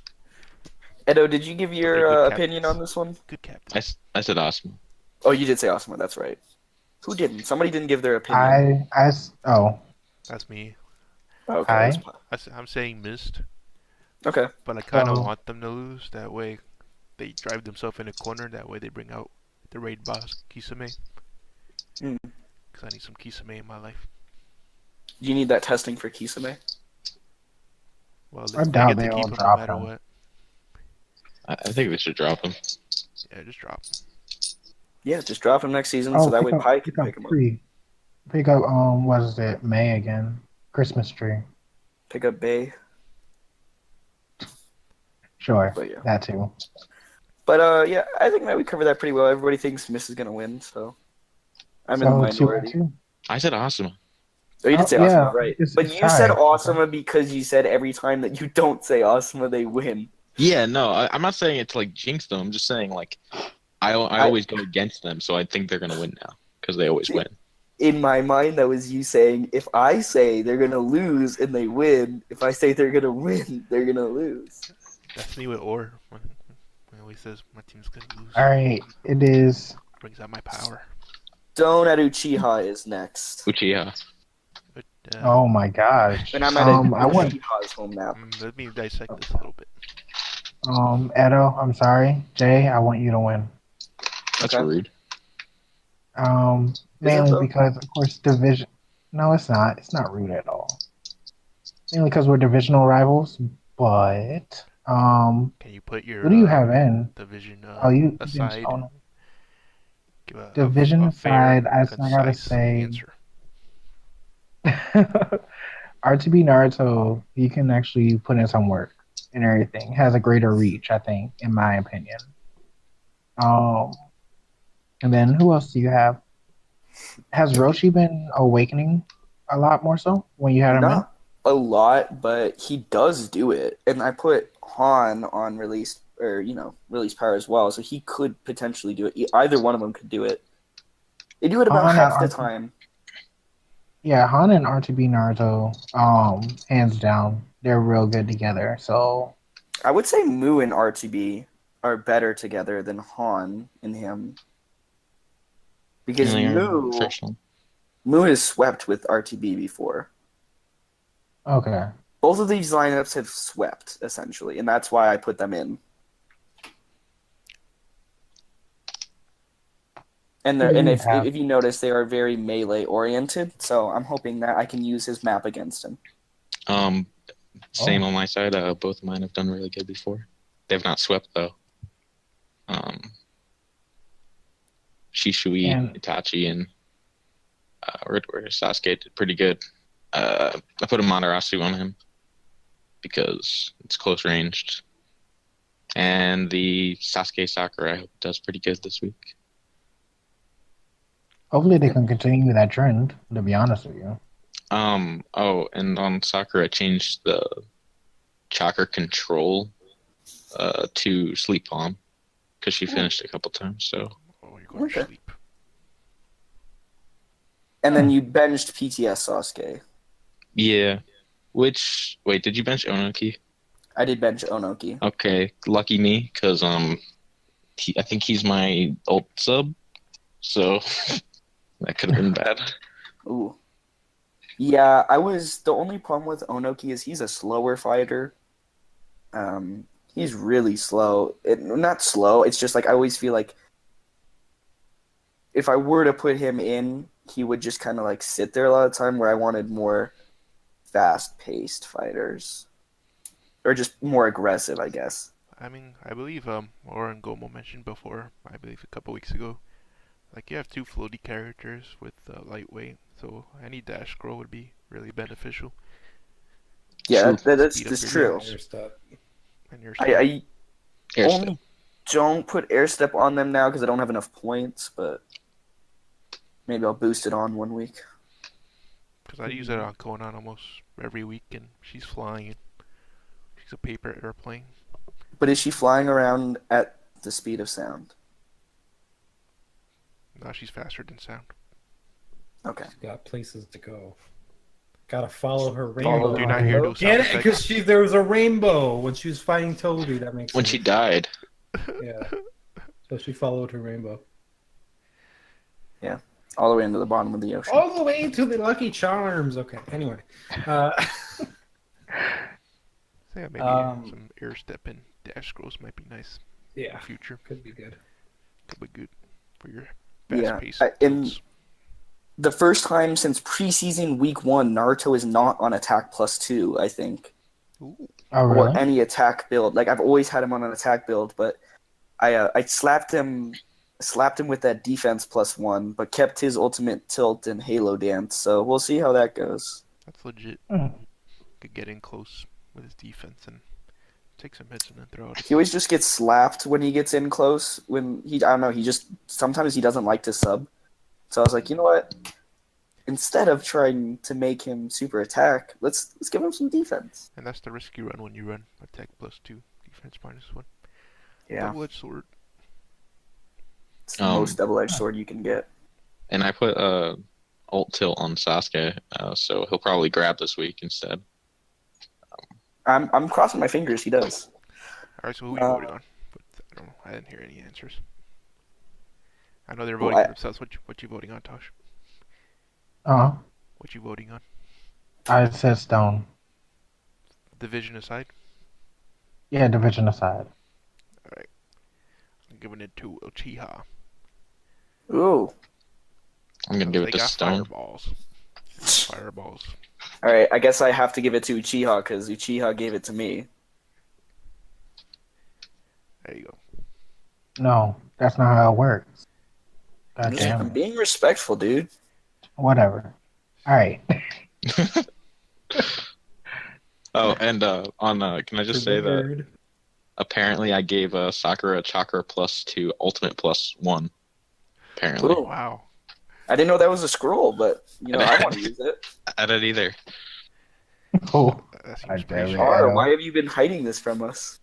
Edo, did you give They're your good opinion captains. on this one? Good captain. I said awesome. Oh, you did say Osama. That's right. Who didn't? Somebody didn't give their opinion. Oh, That's me. Oh, okay, it was I'm saying missed, okay. but I kind of so want them to lose. That way, they drive themselves in a corner. That way, they bring out the raid boss Kisame. Mm. Because I need some Kisame in my life. You need that testing for Kisame. Well, I they doubt get to they'll keep him no drop matter him. what. I think they should drop him. Yeah, just drop him. Yeah, just drop him next season, Oh, so that way Pi can pick him up. Pick up what is it? May again. Christmas tree. Pick up Bay. Sure. But yeah. That too. But yeah, I think that we covered that pretty well. Everybody thinks Miss is gonna win, so I'm in the minority. 2-2. I said awesome. Oh, you did Oh, say yeah, Asuma, right? it's But you tied. said Asuma because you said every time that you don't say Asuma, they win. Yeah, no, I'm not saying it to like jinx them. I'm just saying like I always go against them, so I think they're gonna win now because they always win. In my mind, that was you saying, if I say they're gonna lose and they win, if I say they're gonna win, they're gonna lose. That's me with Or. When he always says my team's gonna lose. Alright, it is. Brings out my power. Stone at Uchiha is next. Uchiha. But, Oh my gosh. And I'm at I want Uchiha's home map. let me dissect this a little bit. Edo, I'm sorry. Jay, I want you to win. That's Okay. rude. Mainly though? because of course division. No, it's not. It's not rude at all. Mainly because we're divisional rivals. But Can you put your who do you have in? division You aside? didn't- Give division a fair, aside. I gotta concise say, answer. RTB Naruto, you can actually put in some work and everything. Has a greater reach, I think, in my opinion. And then who else do you have? Has Roshi been awakening a lot more so when you had him in? Not a lot, but he does do it. And I put Han on release power as well, so he could potentially do it. Either one of them could do it. They do it about Han half the and time. Yeah, Han and RTB Naruto, hands down, they're real good together. So I would say Mu and RTB are better together than Han and him. Because Mu has swept with RTB before. okay. Both of these lineups have swept, essentially, and that's why I put them in. And if you notice, they are very melee oriented, so I'm hoping that I can use his map against him. Same on my side. Both of mine have done really good before. They've not swept though. Shishui, Itachi, and Sasuke did pretty good. I put a Amaterasu on him because it's close ranged. And the Sasuke Sakura I hope does pretty good this week. Hopefully they can continue that trend, to be honest with you. And on Sakura I changed the chakra control to sleep palm because she finished a couple times, so you're going to sleep. And then you benched PTS Sasuke. Yeah. Wait, did you bench Onoki? I did bench Onoki. Okay, lucky me, because I think he's my ult sub, so that could have been bad. Ooh. Yeah, the only problem with Onoki is he's a slower fighter. He's really slow. Not slow, it's just like I always feel like if I were to put him in, he would just kind of like sit there a lot of the time where I wanted more fast-paced fighters. Or just more aggressive, I guess. I mean, I believe Oren Gomo mentioned before, I believe a couple weeks ago, like you have two floaty characters with lightweight, so any dash scroll would be really beneficial. Yeah, that's true. I only don't put air step on them now because I don't have enough points, but maybe I'll boost it on 1 week. Because I use it on Conan almost every week, and she's flying. She's makes a paper airplane. But is she flying around at the speed of sound? No, she's faster than sound. Okay. She's got places to go. Gotta follow her Follow rainbow. the Do you not hear those Get sound it? effects? Because there was a rainbow when she was fighting Toby. That makes When sense. she died. Yeah. So she followed her rainbow. All the way into the bottom of the ocean. All the way to the Lucky Charms. Okay. Anyway. So yeah, maybe Um, some air step and dash scrolls might be nice in Yeah. the future. Could be good. Could be good for your Yeah, fast-paced in builds. the first time since preseason week 1, Naruto is not on attack +2, I think. Ooh. Oh, Or really? any attack build. Like, I've always had him on an attack build, but I slapped him with that defense +1, but kept his ultimate tilt and Halo dance. So we'll see how that goes. That's legit. Hmm. Could get in close with his defense and take some hits and then throw out. He always just gets slapped when he gets in close. When I don't know, sometimes he doesn't like to sub. So I was like, you know what? Instead of trying to make him super attack, let's give him some defense. And that's the risk you run when you run attack +2, defense -1. Yeah, Double-edged sword. it's the most double-edged sword you can get. And I put ult tilt on Sasuke, so he'll probably grab this week instead. I'm crossing my fingers he does. All right, so who are you voting on? But I don't know. I didn't hear any answers. I know they're Well, voting for themselves. What you voting on, Tosh? Uh, What you voting on? I said Stone. Division aside, Yeah, division aside. I'm giving it to Uchiha. Ooh. I'm gonna give They it to got Stone. fireballs. Fireballs. All right, I guess I have to give it to Uchiha because Uchiha gave it to me. There you go. No, that's not how it works. God I'm damn it. being respectful, dude. Whatever. All right. Oh, and can I just say that Weird. apparently I gave Sakura Chakra +2, Ultimate +1. Apparently. Ooh. Wow. I didn't know that was a scroll, but I want to use it. I didn't either. Oh, That seems I pretty dare strong. Char, Yeah. why have you been hiding this from us?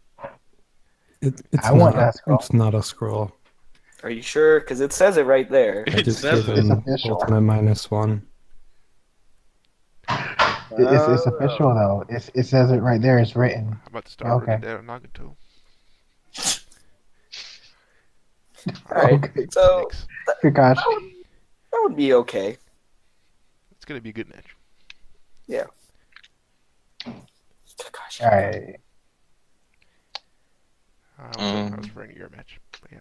It's I want not, that scroll. It's not a scroll. Are you sure? Because it says it right there. I It just says gave it. him It's official. ultimate -1. It's official though. It says it right there. It's written. How about the start Okay. okay. There, Nagato? All right, Okay. so Next. Good gosh. that would be okay. It's gonna be a good match. Kakashi. All right. I was referring to your match, but yeah.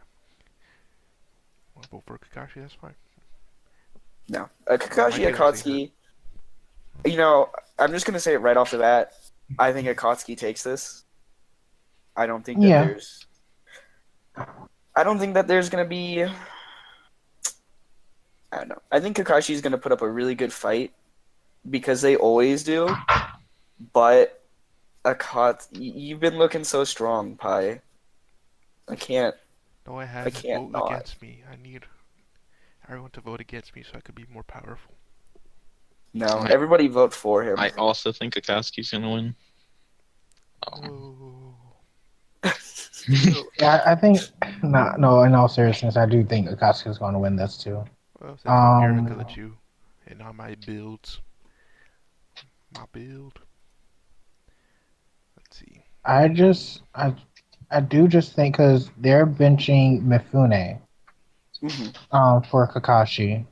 Want to vote for Kakashi? That's fine. No, I Kakashi can't Akatsuki. I'm just gonna say it right off the bat. I think Akatsuki takes this. I don't think that Yeah. there's. I don't think that there's gonna be. I don't know. I think Kakashi's gonna put up a really good fight because they always do. But you've been looking so strong, Pi. I can't. No, I have can't vote not. against me. I need everyone to vote against me so I could be more powerful. No, Right. everybody vote for him. I also think Akatsuki's gonna win. Oh. Yeah, I think. No. In all seriousness, I do think Akatsuki is going to win this too. Well, since I'm here, I'm gonna Um, let you and on my builds. My build. Let's see. I do just think because they're benching Mifune Mhm. for Kakashi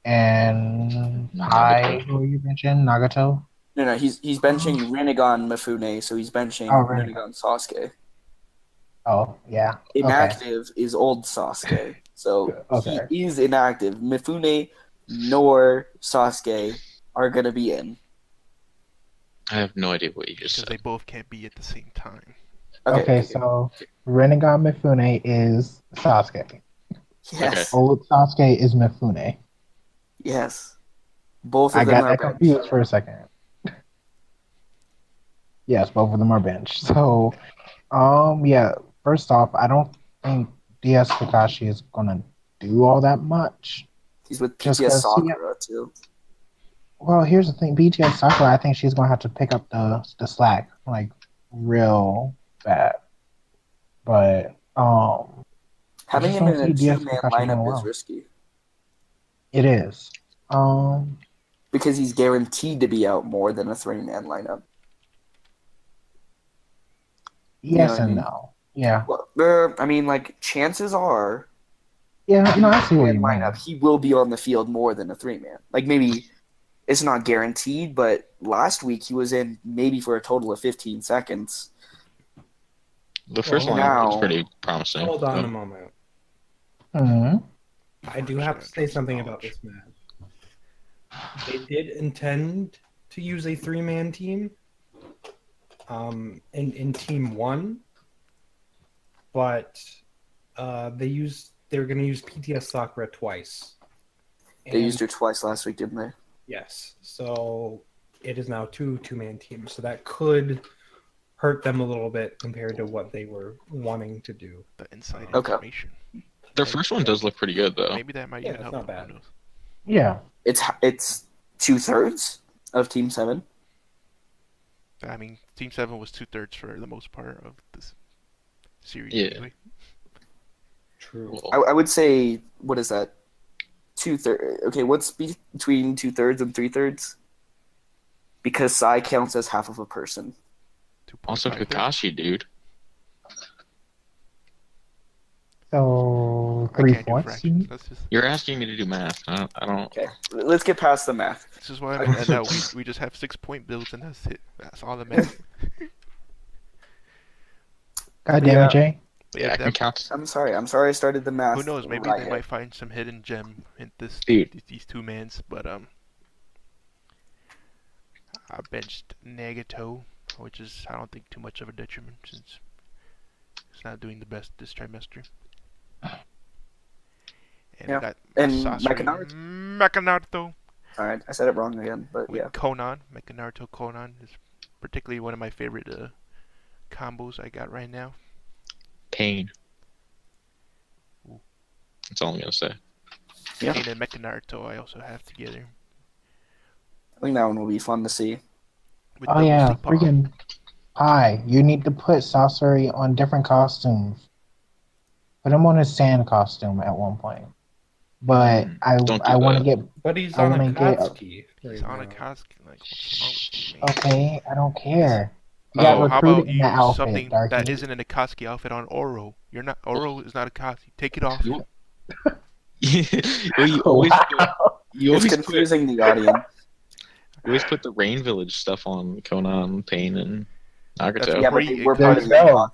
and Pai. Who are you benching? Nagato. No, he's benching Rinnegan Mifune, so he's benching Oh, Rinnegan. Rinnegan Sasuke. Oh yeah. Okay. Inactive is old Sasuke, so Okay. he is inactive. Mifune nor Sasuke are gonna be in. I have no idea what you just Because said. they both can't be at the same time. Okay, so Rinnegan Mifune is Sasuke. yes, Old Sasuke is Mifune. yes, both of I them got are that benched. confused for a second. Yes, both of them are benched. So, yeah. First off, I don't think DS Kakashi is gonna do all that much. He's with Just PTS 'cause he- Sakura too. Well, here's the thing: BTS Sakura, I think she's gonna have to pick up the slack. Like real bad. But I Having just him don't in a see DS two-man Kakashi doing lineup is well. risky It is. Um, because he's guaranteed to be out more than a three-man lineup. You know yes what I and mean? no. Yeah. Well, I mean, like chances are Yeah, in no, a I see what two-man you lineup, mean. he will be on the field more than a three-man. Like maybe it's not guaranteed, but last week he was in maybe for a total of 15 seconds. The first Well, lineup was Now, pretty promising. hold on a so- moment. Hmm. I do have to say something about this match. They did intend to use a three-man team in team one, but they were going to use PTS Sakura twice. they used her twice last week, didn't they? Yes, so it is now two-man teams, so that could hurt them a little bit compared to what they were wanting to do. The inside Okay. information. Their first one does look pretty good though. Maybe that might Yeah, even it's help not them. bad. Who knows? Yeah. It's 2/3 of Team 7. I mean, Team 7 was 2/3 for the most part of this series Yeah. anyway. True. Well, I would say, what is that? 2/3. Okay, what's between 2/3 and 3/3? Because Sai counts as half of a person. also 2.5 Kakashi, dude. So I can't do 3/4. fractions. That's just. You're asking me to do math. I don't. Okay, let's get past the math. This is why I'm and now we just have 6-point builds and that's it. That's all that matters. God damn Yeah. it, Jay. But Yeah, yeah, I can count. I'm sorry I started the math. who knows? Maybe right they might find some hidden gem in Dude. these two mans. But I benched Nagato, which is I don't think too much of a detriment since it's not doing the best this trimester. And Yeah. I got And Sasori Mechanaruto Alright, I said it wrong again, but with yeah. Conan. Mechanaruto Conan is particularly one of my favorite combos I got right now. Pain. Ooh. That's all I'm gonna say. Yeah. Pain and Mechanaruto I also have together. I think that one will be fun to see. With Oh double yeah, sleep on. freaking Hi. You need to put Sasori on different costumes. Put him on a sand costume at one point. But Don't do I want to that. get But he's I on wanna get- Akatsuki He's right on a now. Koski. Like, what's wrong with you, man? okay. I don't care. You Oh, got How recruited about in you that use outfit, something Darky. that isn't an Akatsuki outfit on Oro? You're not. Oro is not Akatsuki. Take it off. You, well, you always put, you It's always put, confusing the audience. you always put the Rain Village stuff on Conan, Pain, and That's Nagato. Yeah, but they were pre-Akatsuki. part of the There you go.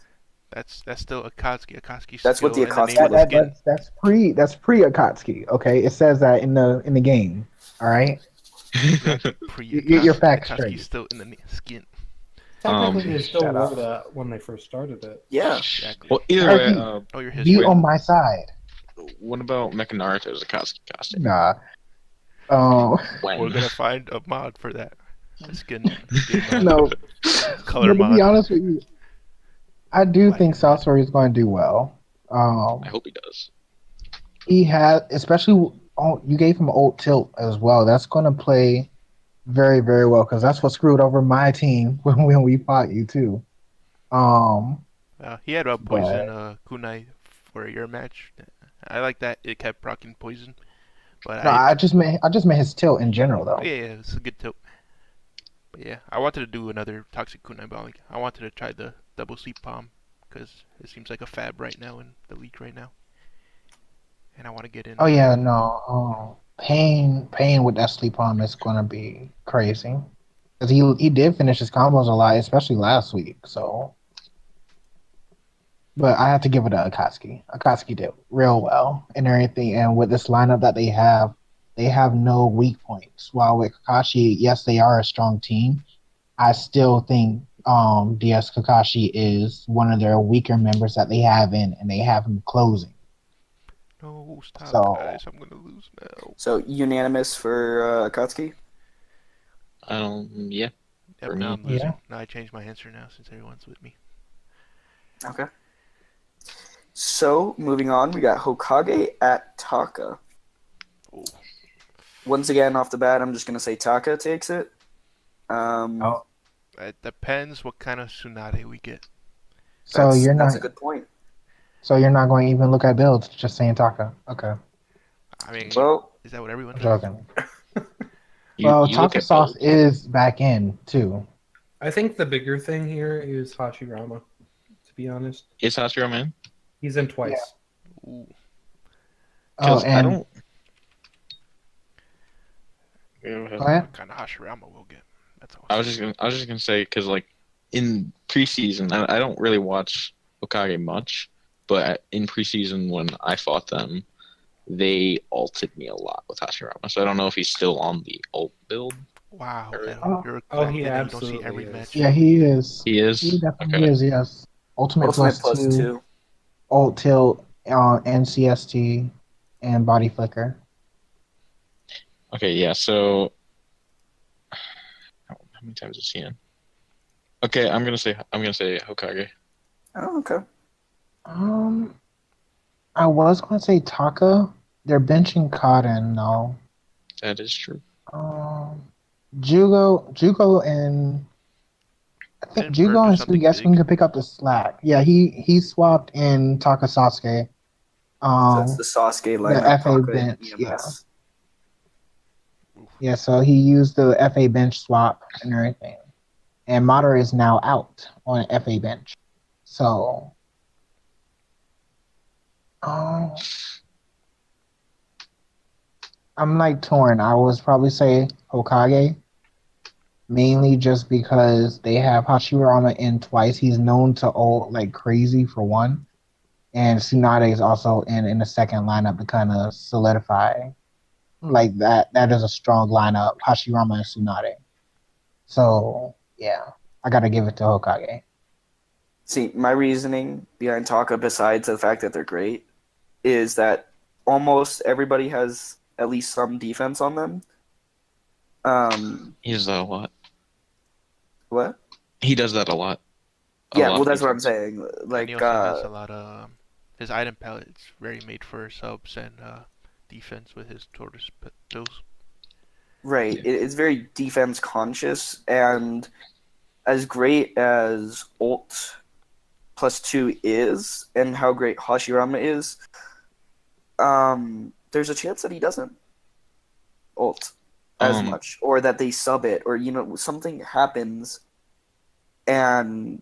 That's still Akatsuki. Akatsuki's That's what still the in the Akatsuki name of the was. skin. that's pre Akatsuki. Okay, it says that in the game. All right, your facts Akatsuki's straight. still in the skin. Technically, they still shut wore up. that when they first started it. Yeah. Exactly. Well, either way, Darky, Oh, your be history. on my side. what about Mechanaruto's Akatsuki costume? Nah. When? We're gonna find a mod for that. A skin mod. No. Color But to be mod. honest with you, I do Black think and red. Sasori is going to do well. I hope he does. He had, especially, you gave him old tilt as well. That's going to play very, very well because that's what screwed over my team when we fought you too. He had a poison But kunai for your match. I like that. It kept proccing poison. But no, I just meant his tilt in general though. yeah, it's a good tilt. But yeah, I wanted to do another toxic kunai, but I wanted to try the double sleep palm because it seems like a fab right now in the league right now, and I want to get in. Oh yeah, no. Pain with that sleep on is going to be crazy because he did finish his combos a lot, especially last week. So. But I have to give it to Akatsuki. Akatsuki did real well and everything. And with this lineup that they have no weak points. While with Kakashi, yes, they are a strong team. I still think DS Kakashi is one of their weaker members that they have in, and they have him closing. No, stop, So- guys! I'm gonna lose now. So unanimous for Akatsuki? Yeah. Yep, For now me. I'm losing. Yeah. Now I changed my answer now since everyone's with me. Okay. So moving on, we got Hokage at Taka. Oh, Once again, off the bat, I'm just gonna say Taka takes it. Oh. It depends what kind of Tsunade we get. So you're That's not. a good point. So you're not going to even look at builds, just saying Taka. Okay, I mean, Well, is that what everyone I'm does? joking. You Well, you look Taka at sauce both. is back in too. I think the bigger thing here is Hashirama. To be honest, Is Hashira man? he's in Yeah. twice. Ooh. Oh, Because I and don't. Go ahead. go ahead. What kind of Hashirama we'll get? That's all. I was just gonna say because like in preseason, I don't really watch Hokage much, but in preseason when I fought them, they ulted me a lot with Hashirama. So I don't know if he's still on the ult build. Wow, Or Oh, you're Oh, he exactly that you don't see absolutely every is. match. yeah, he is. he He is. definitely Okay. is. Yes. Ultimate Ultimate plus two, +2. ult tilt, NCST, and body flicker. Okay. Yeah. So how many times is he in? Okay. I'm gonna say Hokage. Oh, okay. Um, I was going to say Taka. They're benching Cotton though. That is true. Um, Jugo, and I think Didn't Bird Jugo do and something Sugeskin big? could pick up the slack. Yeah, he swapped in Taka Sasuke. So it's the Sasuke The lineup, FA Taka and bench. Yeah, EMS. Oof. yeah. So he used the FA bench swap and everything. And Mater is now out on FA bench. So, um, I'm like torn. I was probably say Hokage, mainly just because they have Hashirama in twice. He's known to ult like crazy for one, and Tsunade is also in the second lineup to kind of solidify like that. That is a strong lineup, Hashirama and Tsunade. So yeah, I gotta give it to Hokage. See, my reasoning behind Taka, besides the fact that they're great, is that almost everybody has at least some defense on them. He does that a lot. What? He does that a lot. A Yeah, lot well, of that's what I'm defense. saying. And he Like, also has a lot of his item palette's very made for subs and defense with his tortoise pills. right, it's very defense conscious, and as great as ult +2 is, and how great Hashirama is, there's a chance that he doesn't ult as Um, much, or that they sub it, or something happens, and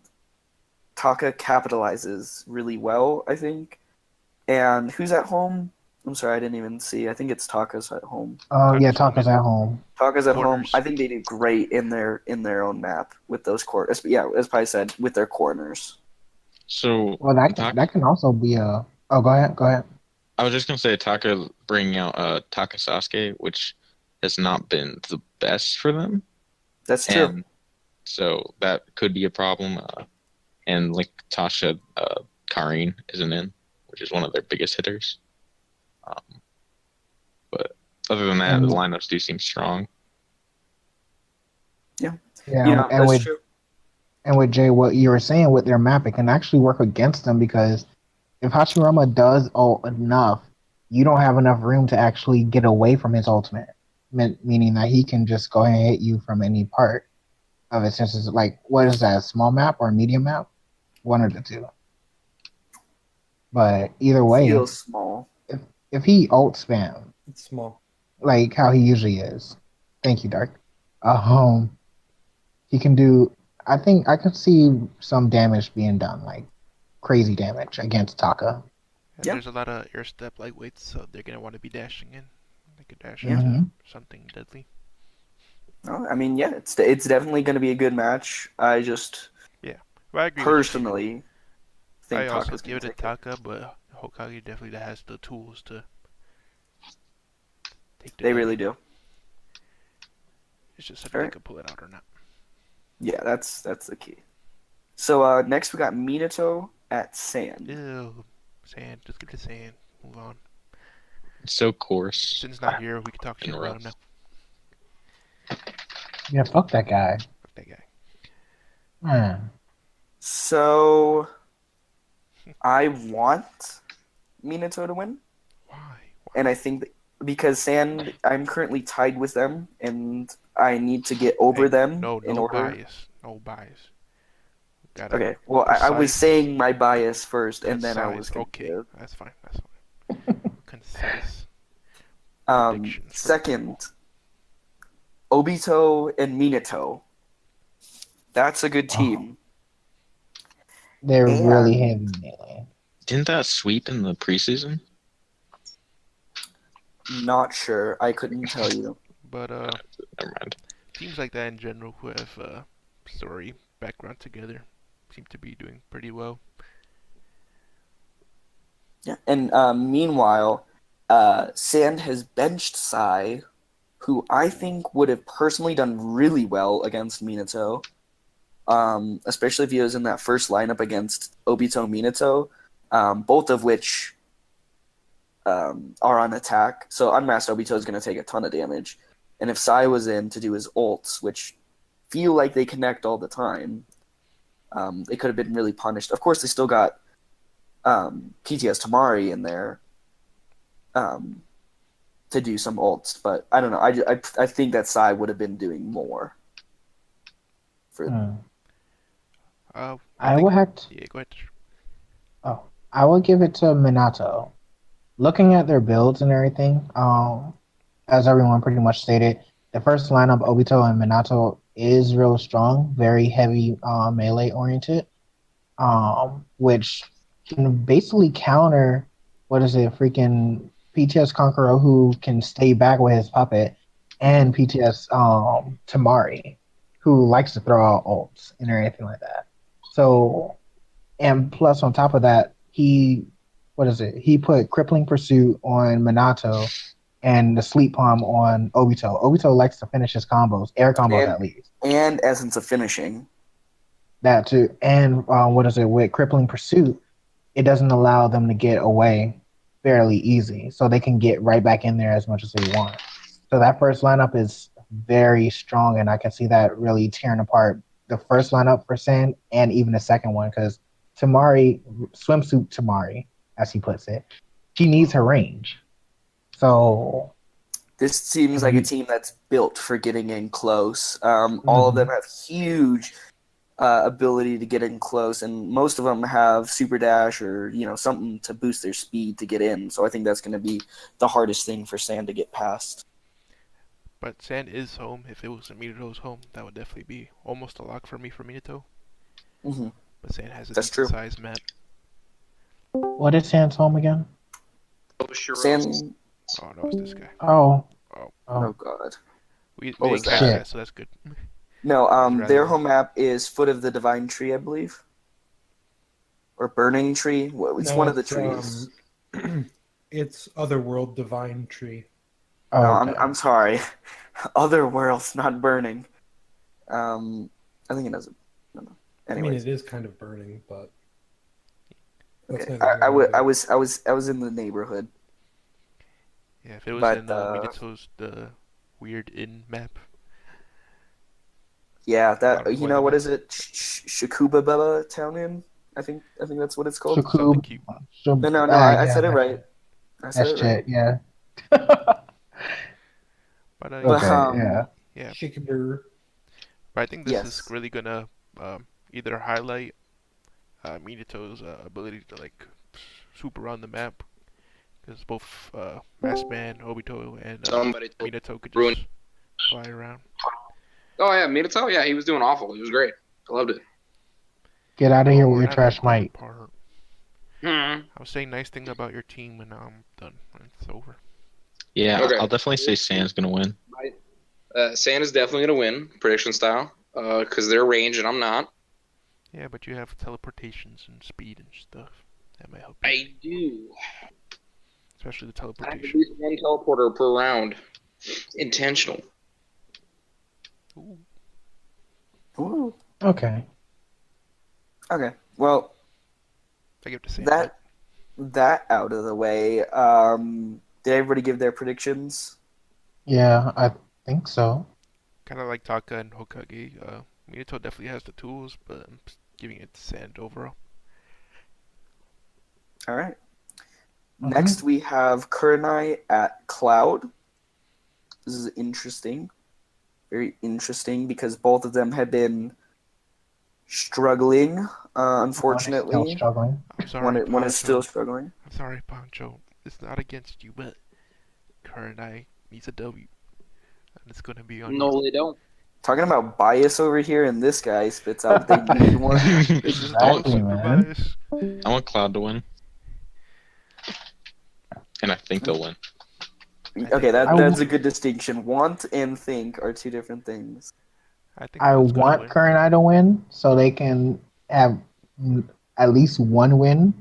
Taka capitalizes really well, I think. And who's at home? I'm sorry, I didn't even see. I think it's Taka's at home. Yeah, Taka's home Taka's in at home. Taka's at home. corners. I think they do great in their own map with those corners. Yeah, as Pi said, with their corners. so Well, that can also be a. Oh, go ahead. Go ahead. I was just gonna say Taka bringing out Taka Sasuke, which has not been the best for them, That's true. and so that could be a problem. And like Tasha, Karine isn't in, which is one of their biggest hitters. Um, but other than that, the And lineups do seem strong. Yeah, yeah, that's true. and with Jay, what you were saying with their map, it can actually work against them because if Hashirama does ult enough, you don't have enough room to actually get away from his ultimate. Meaning that he can just go ahead and hit you from any part of it. Since it's like, what is that, a small map or a medium map? One of the two. But either way, Feels small. if he ult spam It's small. like how he usually is, thank you, Dark. Um, he can do. I think I could see some damage being done, like crazy damage against Taka. And Yeah. there's a lot of air step lightweights, so they're gonna want to be dashing in. They could dash Yeah. into something deadly. No, I mean, yeah, it's definitely going to be a good match. I just Well, I agree with you. personally think I also Taka's give going it to to take it. Taka, but Hokage definitely has the tools to take the They dub. really do. It's just if Alright. they could pull it out or not. Yeah, that's the key. So next we got Minato at Sand. Ew. Sand. Just give it to Sand. Move on. It's so coarse. Sin's not here, we can talk shit And about him rough. now. Yeah, fuck that guy. Fuck that guy. Man. So I want Minato to win, Why? and I think that because Sand, I'm currently tied with them, and I need to get over Hey, them No in order. bias. No bias. Gotta Okay, well, I was precise, saying my bias first, and then I was concise. going Okay, to that's fine. That's fine. Concise predictions for the second, Obito and Minato. That's a good Oh, team. they're really And heavy melee. Didn't that sweep in the preseason? not sure. I couldn't tell you. But Never mind. teams like that in general who have story background together seem to be doing pretty well. Yeah. And meanwhile, Sand has benched Sai, who I think would have personally done really well against Minato. Especially if he was in that first lineup against Obito Minato, both of which are on attack. So Unmasked Obito is going to take a ton of damage. And if Sai was in to do his ults, which feel like they connect all the time, they could have been really punished. Of course, they still got PTS Tamari in there to do some ults, but I don't know. I think that Sai would have been doing more. I I think. would have to, Yeah, go ahead. oh, I would give it to Minato. Looking at their builds and everything, as everyone pretty much stated, the first lineup, Obito and Minato, is real strong, very heavy melee oriented, which can basically counter what is it, freaking PTS Conqueror who can stay back with his puppet, and PTS Tamari, who likes to throw out ults and everything like that. So, and plus on top of that, he what is it? He put Crippling Pursuit on Minato and the Sleep Palm on Obito. Obito likes to finish his combos, air combos And at least. and Essence of Finishing. That too. And what is it? With Crippling Pursuit, it doesn't allow them to get away fairly easy. So they can get right back in there as much as they want. So that first lineup is very strong, and I can see that really tearing apart the first lineup for Sand and even the second one because Tamari, swimsuit Tamari, as he puts it, she needs her range. So This seems like a you, team that's built for getting in close. All of them have huge ability to get in close, and most of them have super dash or something to boost their speed to get in. So I think that's going to be the hardest thing for Sand to get past. But Sand is home. If it was Minato's home, that would definitely be almost a lock for me for Minato. Mm-hmm. But Sand has a That's decent true. sized map. what is Sand's home again? Sand. Oh no, it's this guy. Oh, Oh, Oh God. we What didn't was catch that? that, so that's good. No. rather Their than- home map is Foot of the Divine Tree, I believe, or Burning Tree. It's No, one of the trees. It's Otherworld Divine Tree. No, okay. I'm sorry. Other worlds, not burning. I think it doesn't. I don't know. I mean, Anyways, it is kind of burning, but that's okay. neither here nor there. I was in the neighborhood. Yeah, if it was But, in Minato's the weird in map. Yeah, Out that of what Wonderland. is it? Shakuba Baba Town Inn? I think that's what it's called. Something Shakub. cute. No, I Yeah, said it right. I said that's it right. shit. Yeah. But But Okay. Yeah. yeah. Shikabur. But I think this is yes. really gonna either highlight Minato's ability to like swoop around the map, because both Masked Man, Obito, and Somebody told Minato could ruin. just fly around. Oh yeah, Minato. Yeah, he was doing awful. He was great. I loved it. Get out of here with We're your not trash at that mic. part. Hmm. I was saying nice thing about your team, and now I'm done. It's over. Yeah, Okay. I'll definitely say Sand's gonna win. Santa's definitely gonna win prediction style, because they're range and I'm not. Yeah, but you have teleportations and speed and stuff. That might help you. I do. Especially the I have at teleportation. least one teleporter per round. Intentional. Ooh. Ooh. Okay. Okay. Well, I give it to Sam. that out of the way. Did everybody give their predictions? Yeah, I think so. Kind of like Taka and Hokage. Minato definitely has the tools, but I'm giving it to Sand overall. All right. Okay. Next, we have Kurenai at Cloud. This is interesting. Very interesting because both of them have been struggling, One is still unfortunately. struggling. I'm sorry, One is still Pancho. struggling. I'm sorry, Pancho. It's not against you, but Kurenai needs a W, and it's gonna be on you. No, they don't. Talking about bias over here, and this guy spits out they need one. This is all Exactly, super man. bias. I want Cloud to win, and I think they'll win. I Okay, think that's a good distinction. Want and think are two different things. I think I Cloud's gonna want win. Kurenai to win so they can have at least one win,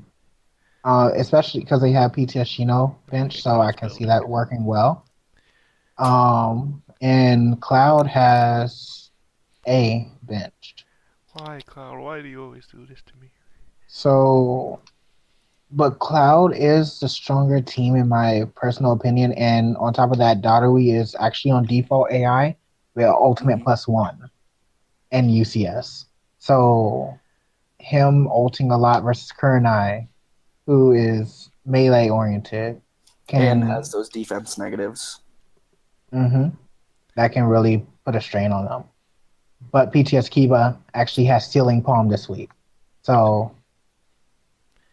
especially because they have PTS Shino bench, Okay, so I Cloud's can see build. that working well. And Cloud has A benched. Why, Cloud? Why do you always do this to me? So, but Cloud is the stronger team in my personal opinion, and on top of that, Dadawi is actually on default AI with Ultimate Mhm. +1 and UCS. So him ulting a lot versus Kurenai, who is melee oriented, And can has those defense negatives. mhm, that can really put a strain on them. But PTS Kiba actually has Stealing Palm this week, so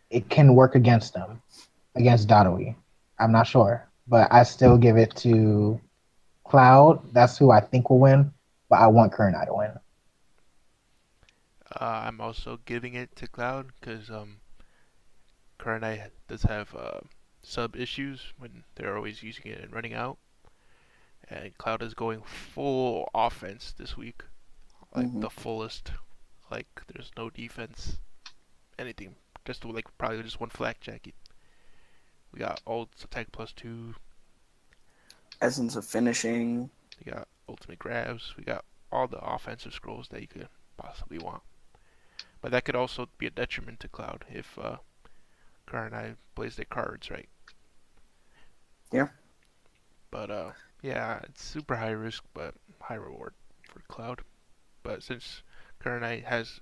it can work against them, against Dadawi. I'm not sure, but I still give it to Cloud. That's who I think will win, but I want Kurenai to win. I'm also giving it to Cloud because Kurenai does have sub issues when they're always using it and running out, and Cloud is going full offense this week, like Mhm. the fullest. Like there's no defense, anything. Just like probably just one flak jacket. We got ult attack +2. Essence of finishing. We got ultimate grabs. We got all the offensive scrolls that you could possibly want. But that could also be a detriment to Cloud if Kurenai plays their cards right. Yeah. But yeah, it's super high risk but high reward for Cloud. But since Kurenai has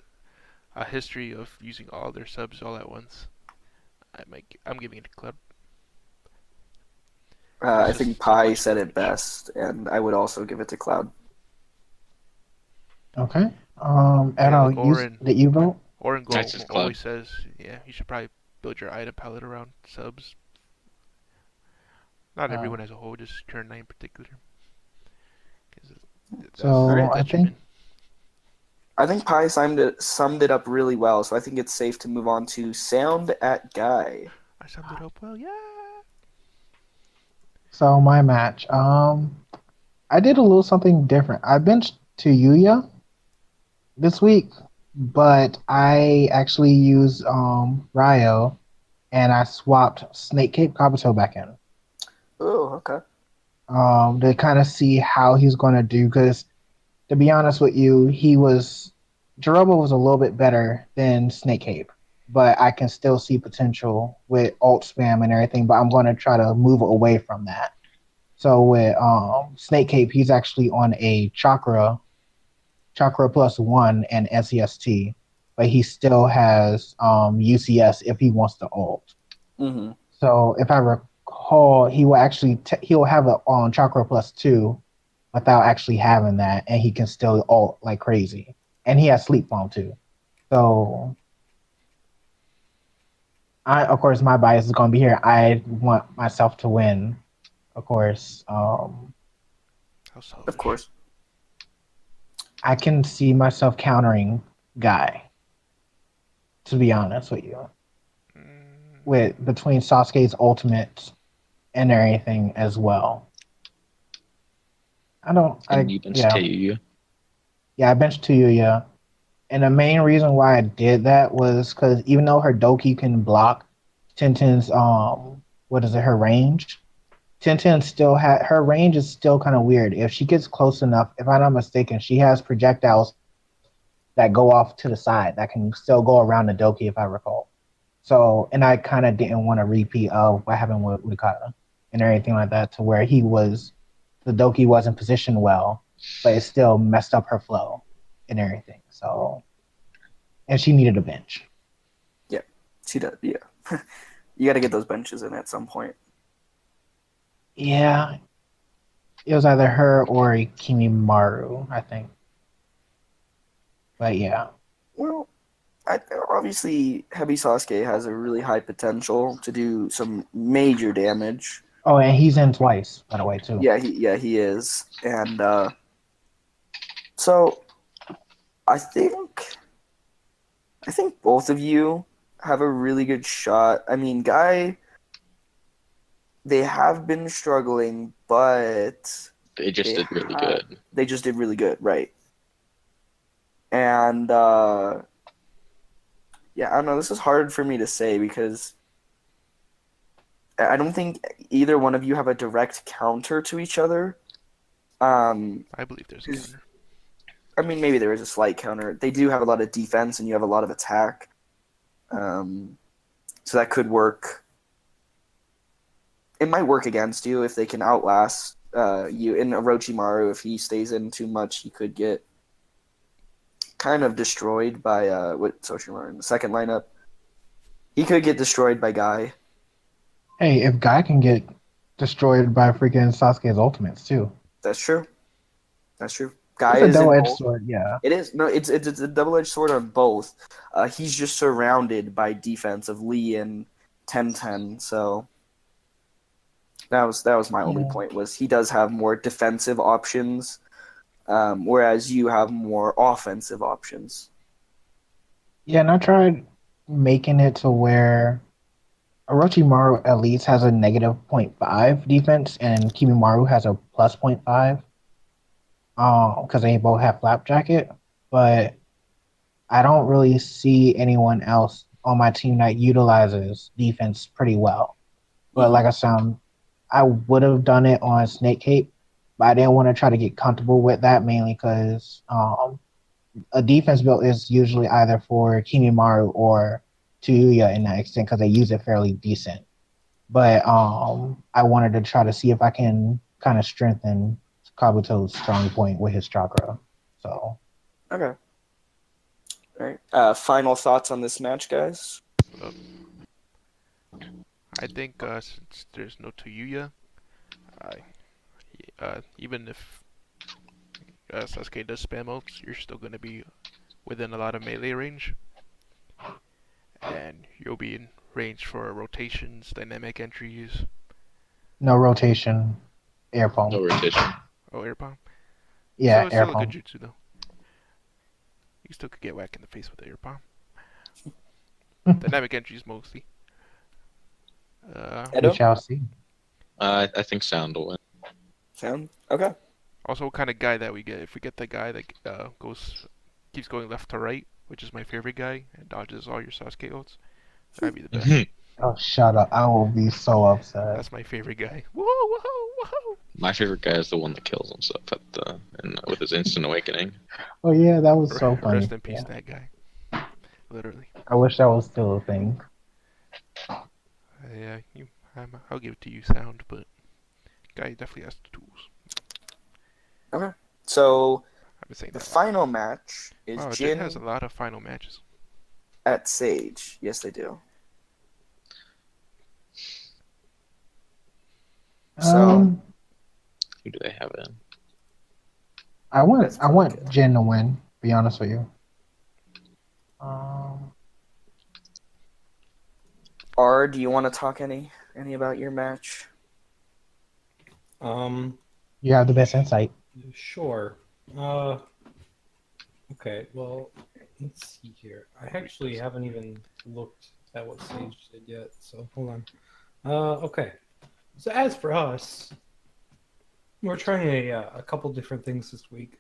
a history of using all their subs all at once, I'm giving it to Cloud. I There's think just so Pi much said it leverage. best, and I would also give it to Cloud. Okay. Yeah, Errol, like Orin. did you vote? Orin That's just Cloud. always says, yeah, you should probably build your item palette around subs. Not Uh, everyone as a whole, just Kurenai in particular. 'Cause that's a so Alright. I think detriment. I think Pi summed it up really well, so I think it's safe to move on to Sound at Guy. I summed it up well, yeah. so. My match. I did a little something different. I benched to Yuya this week, but I actually used Ryo and I swapped Snake Cape Kabuto back in. Oh, okay. To kind of see how he's going to do. Because to be honest with you, Jerobo was a little bit better than Snake Cape, but I can still see potential with alt spam and everything. But I'm going to try to move away from that. So with Snake Cape, he's actually on a chakra +1 and SEST, but he still has UCS if he wants to ult. Mm-hmm. So if I recall, he will actually he'll have a on chakra +2 without actually having that, and he can still ult like crazy. And he has sleep bomb too. So of course, my bias is going to be here. I want myself to win, of course. How selfish. Of course. I can see myself countering Guy. To be honest with you, Mm, with between Sasuke's ultimate and everything as well. I don't. And I you can yeah stay you. yeah. I benched Tuyuya, and the main reason why I did that was because even though her Doki can block Tintin's what is it, her range, Tintin still had her range is still kind of weird. If she gets close enough, if I'm not mistaken, she has projectiles that go off to the side that can still go around the Doki, if I recall. So, and I kind of didn't want a repeat of what happened with Udakata and everything like that, to where the Doki wasn't positioned well, but it still messed up her flow and everything. So, and she needed a bench. Yeah, she does. Yeah. You got to get those benches in at some point. Yeah, it was either her or Kimimaru, I think. But yeah. Well, obviously, Heavy Sasuke has a really high potential to do some major damage. Oh, and he's in twice, by the way, too. He is, and so I think both of you have a really good shot. I mean, Guy, they have been struggling, but They just did really ha- good. They just did really good, right? And yeah, I don't know. This is hard for me to say because I don't think either one of you have a direct counter to each other. I believe there's a counter. I mean, maybe there is a slight counter. They do have a lot of defense, and you have a lot of attack. So that could work. It might work against you if they can outlast you. In Orochimaru, if he stays in too much, he could get kind of destroyed by with Orochimaru in the second lineup. He could get destroyed by Guy. Hey, if Guy can get destroyed by freaking Sasuke's ultimates too. That's true. That's true. Guy It's a is in double-edged both. sword, yeah. It is. No, it's a double-edged sword on both. He's just surrounded by defense of Lee and Ten, so that was my only point, was he does have more defensive options, whereas you have more offensive options. Yeah, and I tried making it to where Orochimaru at least has a negative -0.5 defense, and Kimimaru has a plus +0.5. Because they both have flap jacket, but I don't really see anyone else on my team that utilizes defense pretty well. But like I said, I would have done it on Snake Cape, but I didn't want to try to get comfortable with that mainly because a defense build is usually either for Kimimaru or Tuyuya in that extent because they use it fairly decent. But I wanted to try to see if I can kind of strengthen Kabuto's strong point with his chakra. So Okay. All right. Final thoughts on this match, guys? I think since there's no Tuyuya, even if Sasuke does spam ults, you're still going to be within a lot of melee range. And you'll be in range for rotations, dynamic entries. no rotation, air palm. No rotation. Oh, air palm? Yeah, So it's air still a palm. good jutsu though. You still could get whacked in the face with the air palm. Dynamic entries mostly. We shall see. I think Sound will win. Sound? Okay. Also, what kind of guy that we get? If we get the guy that keeps going left to right, which is my favorite guy, and dodges all your Sasuke ults, that'd be the best. Oh, shut up! I will be so upset. That's my favorite guy. Whoa, whoa, whoa! My favorite guy is the one that kills himself with his instant awakening. Oh yeah, that was so funny. Rest in peace, Yeah. that guy. Literally. I wish that was still a thing. Yeah, I'll give it to you, Sound, but guy definitely has the tools. Okay. So I've been saying the that a lot. final match is Wow, Jin Jin has a lot of final matches. at Sage. Yes, they do. So Who do they have in? I That's want pretty good. Jin to win. To be honest with you. R, do you want to talk any about your match? You have the best insight. Sure. Okay, well, let's see here. I actually haven't even looked at what Sage did yet, so hold on. Okay. So as for us, we're trying a couple different things this week.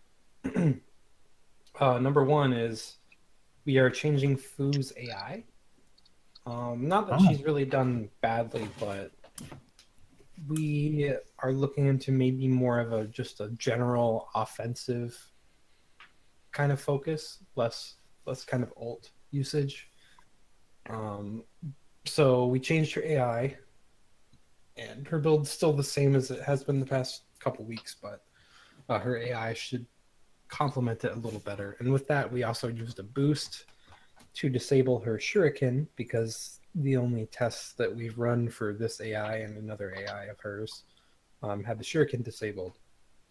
Number one is we are changing Fu's AI. Not that she's really done badly, but we are looking into maybe more of just a general offensive kind of focus, less kind of ult usage. So we changed her AI, and her build's still the same as it has been the past couple weeks, but her AI should complement it a little better. And with that, we also used a boost to disable her shuriken, because the only tests that we've run for this AI and another AI of hers had the shuriken disabled.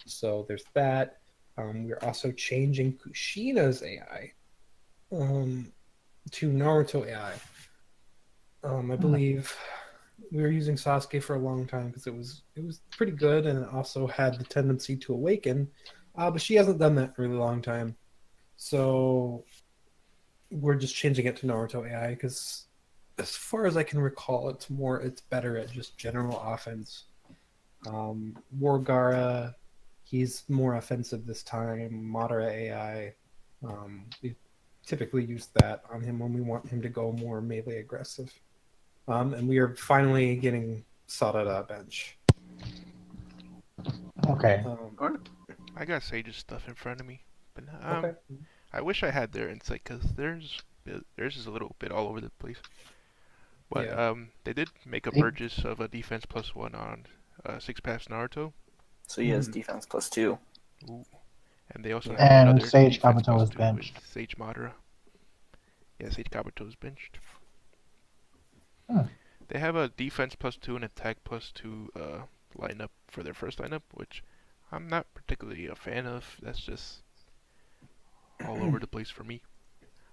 So there's that. We're also changing Kushina's AI. to Naruto AI. I believe we were using Sasuke for a long time because it was pretty good and it also had the tendency to awaken, but she hasn't done that for a really long time. So we're just changing it to Naruto AI because, as far as I can recall, it's better at just general offense. Wargara, he's more offensive this time. Madara AI, we typically use that on him when we want him to go more melee aggressive. And we are finally getting Sarada bench. Okay. I got Sage's stuff in front of me, but Okay. I wish I had their insight because theirs is a little bit all over the place. But Yeah. they did make a Burgess of a defense +1 on 6-pass Naruto. So he has defense +2. Ooh. And they also Yeah. have And another Sage defense Kabuto was +2 benched. with Sage Madara. Yeah, Sage Kabuto is benched. Hmm. They have a defense +2 and attack +2 lineup for their first lineup, which I'm not particularly a fan of. That's just all over the place for me.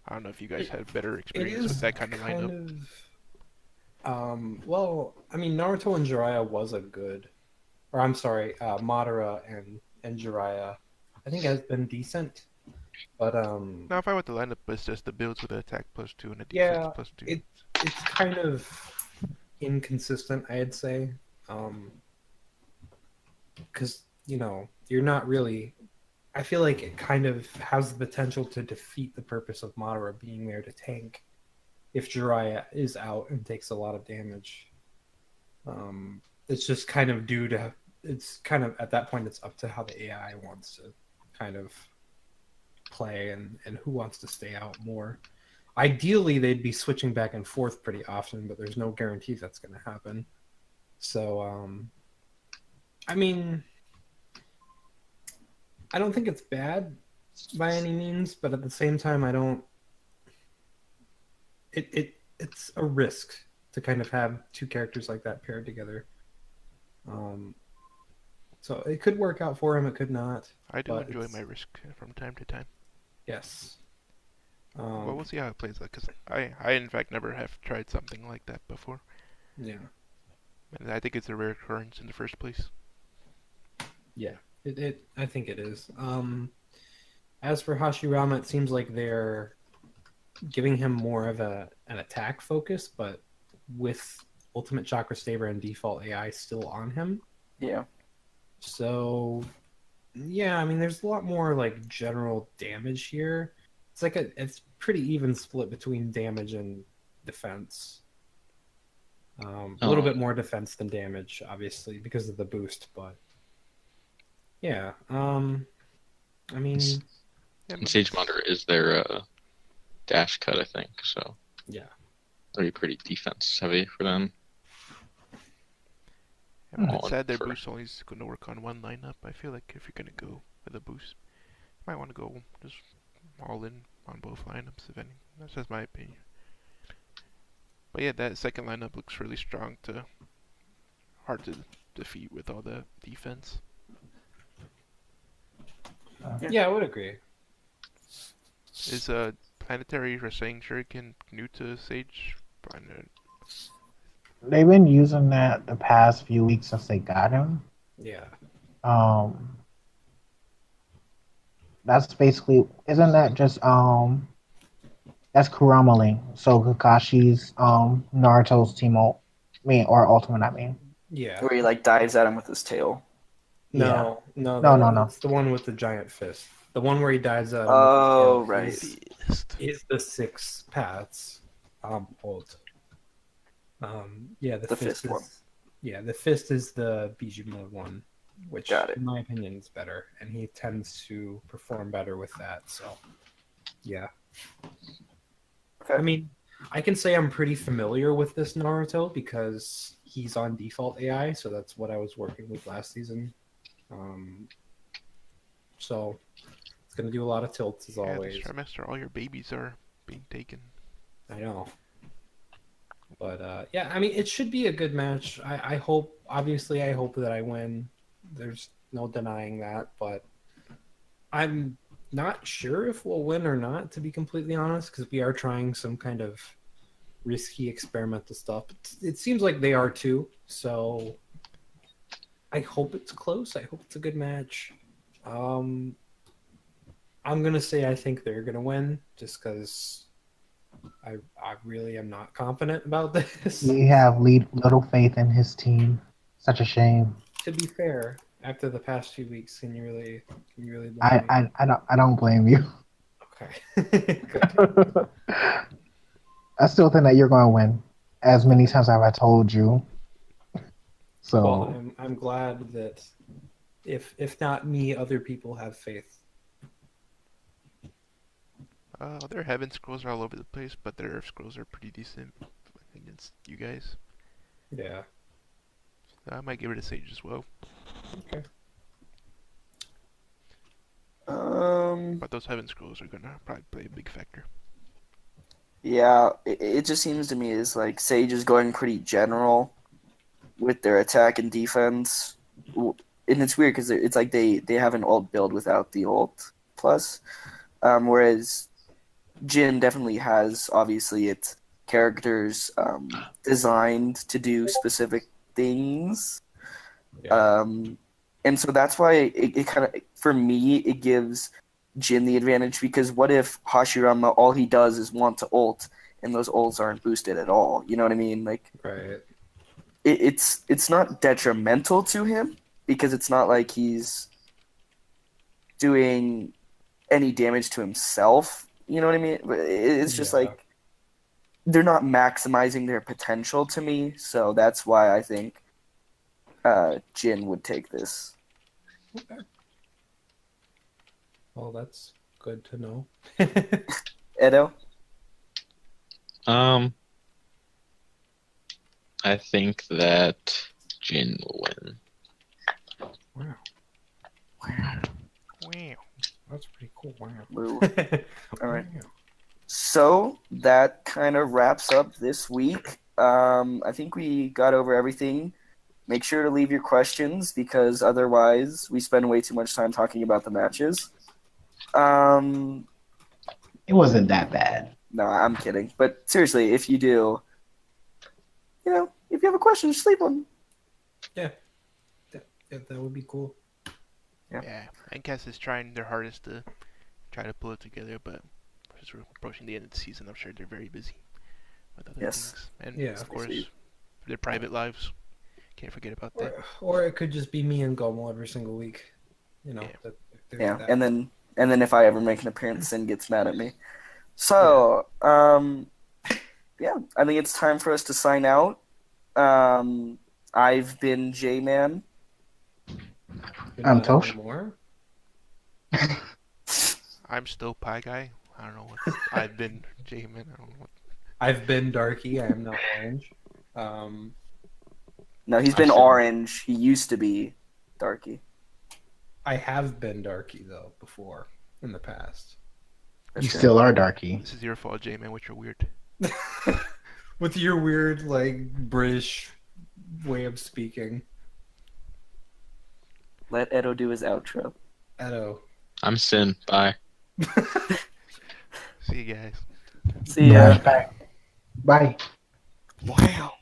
I don't know if you guys had better experience with that kind of lineup. Well, I mean, Naruto and Jiraiya was a good, or I'm sorry, Madara and Jiraiya, I think has been decent, but Now, if I went the lineup, it's just the builds with an attack +2 and a yeah, defense +2. it's kind of inconsistent, I'd say, because you're not really. I feel like it kind of has the potential to defeat the purpose of Madara being there to tank if Jiraiya is out and takes a lot of damage. It's just kind of it's kind of at that point it's up to how the AI wants to kind of play and who wants to stay out more. Ideally, they'd be switching back and forth pretty often, but there's no guarantee that's going to happen. So, I mean, I don't think it's bad by any means, but at the same time, I don't. It's a risk to kind of have two characters like that paired together. So it could work out for him, it could not. I do enjoy my risk from time to time. Yes. Well, we'll see how it plays out, because I in fact never have tried something like that before. Yeah. And I think it's a rare occurrence in the first place. Yeah, I think it is. As for Hashirama, it seems like they're giving him more of an attack focus, but with Ultimate Chakra Saver and default AI still on him. Yeah. So, yeah, I mean, there's a lot more like general damage here. It's pretty even split between damage and defense. A little bit more defense than damage, obviously, because of the boost, but yeah. I mean, And Sage Madara is their dash cut, I think. So yeah, they'll be pretty defense heavy for them. Yeah, but it's sad their boost only is going to work on one lineup. I feel like if you're going to go with a boost, you might want to go just all in on both lineups, if any. That's just my opinion. But yeah, that second lineup looks really strong hard to defeat with all the defense. Yeah, I would agree. Is Planetary Rasengan Shuriken new to Sage? They've been using that the past few weeks since they got him. Yeah. That's basically, isn't that just that's Kurama Link. So Kakashi's Naruto's team ult, or ultimate, I mean. Yeah. Where he like dives at him with his tail. No. It's the one with the giant fist. The one where he dives at him. Oh, right. Is the 6 paths ult. Yeah, the fist is one. Yeah, the fist is the Bijima one, which in my opinion is better, and he tends to perform better with that. So, yeah. Okay. I mean, I can say I'm pretty familiar with this Naruto because he's on default AI, so that's what I was working with last season. So it's gonna do a lot of tilts as always. This trimester, all your babies are being taken. I know. But yeah, I mean, it should be a good match. I hope, obviously, I hope that I win. There's no denying that. But I'm Not sure if we'll win or not, to be completely honest, because we are trying some kind of risky experimental stuff. It seems like they are too, so I hope it's close. I hope it's a good match. I'm gonna say I think they're gonna win, just because I really am not confident about this. We have little faith in his team. Such a shame. To be fair, after the past few weeks, can you really blame me? I don't blame you. Okay. Good. I still think that you're going to win. As many times have I told you. So Well, I'm glad that if not me, other people have faith. Their heaven scrolls are all over the place, but their earth scrolls are pretty decent against you guys. Yeah. I might give it a Sage as well. Okay. But those heaven scrolls are gonna probably play a big factor. Yeah, it just seems to me is like Sage is going pretty general with their attack and defense, and it's weird because it's like they have an ult build without the ult plus, whereas Jin definitely has obviously its characters designed to do specific things, Yeah. and so that's why it kind of for me it gives Jin the advantage because what if Hashirama all he does is want to ult and those ults aren't boosted at all? You know what I mean? Like Right. it's not detrimental to him because it's not like he's doing any damage to himself. You know what I mean? It's just Yeah. like they're not maximizing their potential to me, so that's why I think Jin would take this. Okay. Well, that's good to know. Edo? I think that Jin will win. Wow. Wow. That's pretty cool. Wow. Woo. All right. So that kind of wraps up this week. I think we got over everything. Make sure to leave your questions because otherwise we spend way too much time talking about the matches. No, it wasn't that bad. I'm kidding. But seriously, if you do, if you have a question, just leave one. Yeah. That would be cool. Yeah. RameN-Cast is trying their hardest to try to pull it together, but as we're approaching the end of the season, I'm sure they're very busy with other Yes. things. And Yeah. of course, their private lives. Can't forget about that. Or it could just be me and Gomo every single week. You know. Yeah. There's Yeah, that. and then if I ever make an appearance, Sin gets mad at me. So, yeah, I think it's time for us to sign out. I've been J-Man. You're I'm not Tosh. anymore? I'm still Pie Guy. I don't know what I've been J-Man. I don't know what. I've been Darky. I am now Orange. No, he's been I've been- Orange. He used to be Darky. I have been Darky though before in the past. That's You true. still are Darky. This is your fault, J-Man, with your weird. With your weird like British way of speaking. Let Edo do his outro. Edo. I'm Sin. Bye. See you guys. See ya. Bye. Wow. Wow.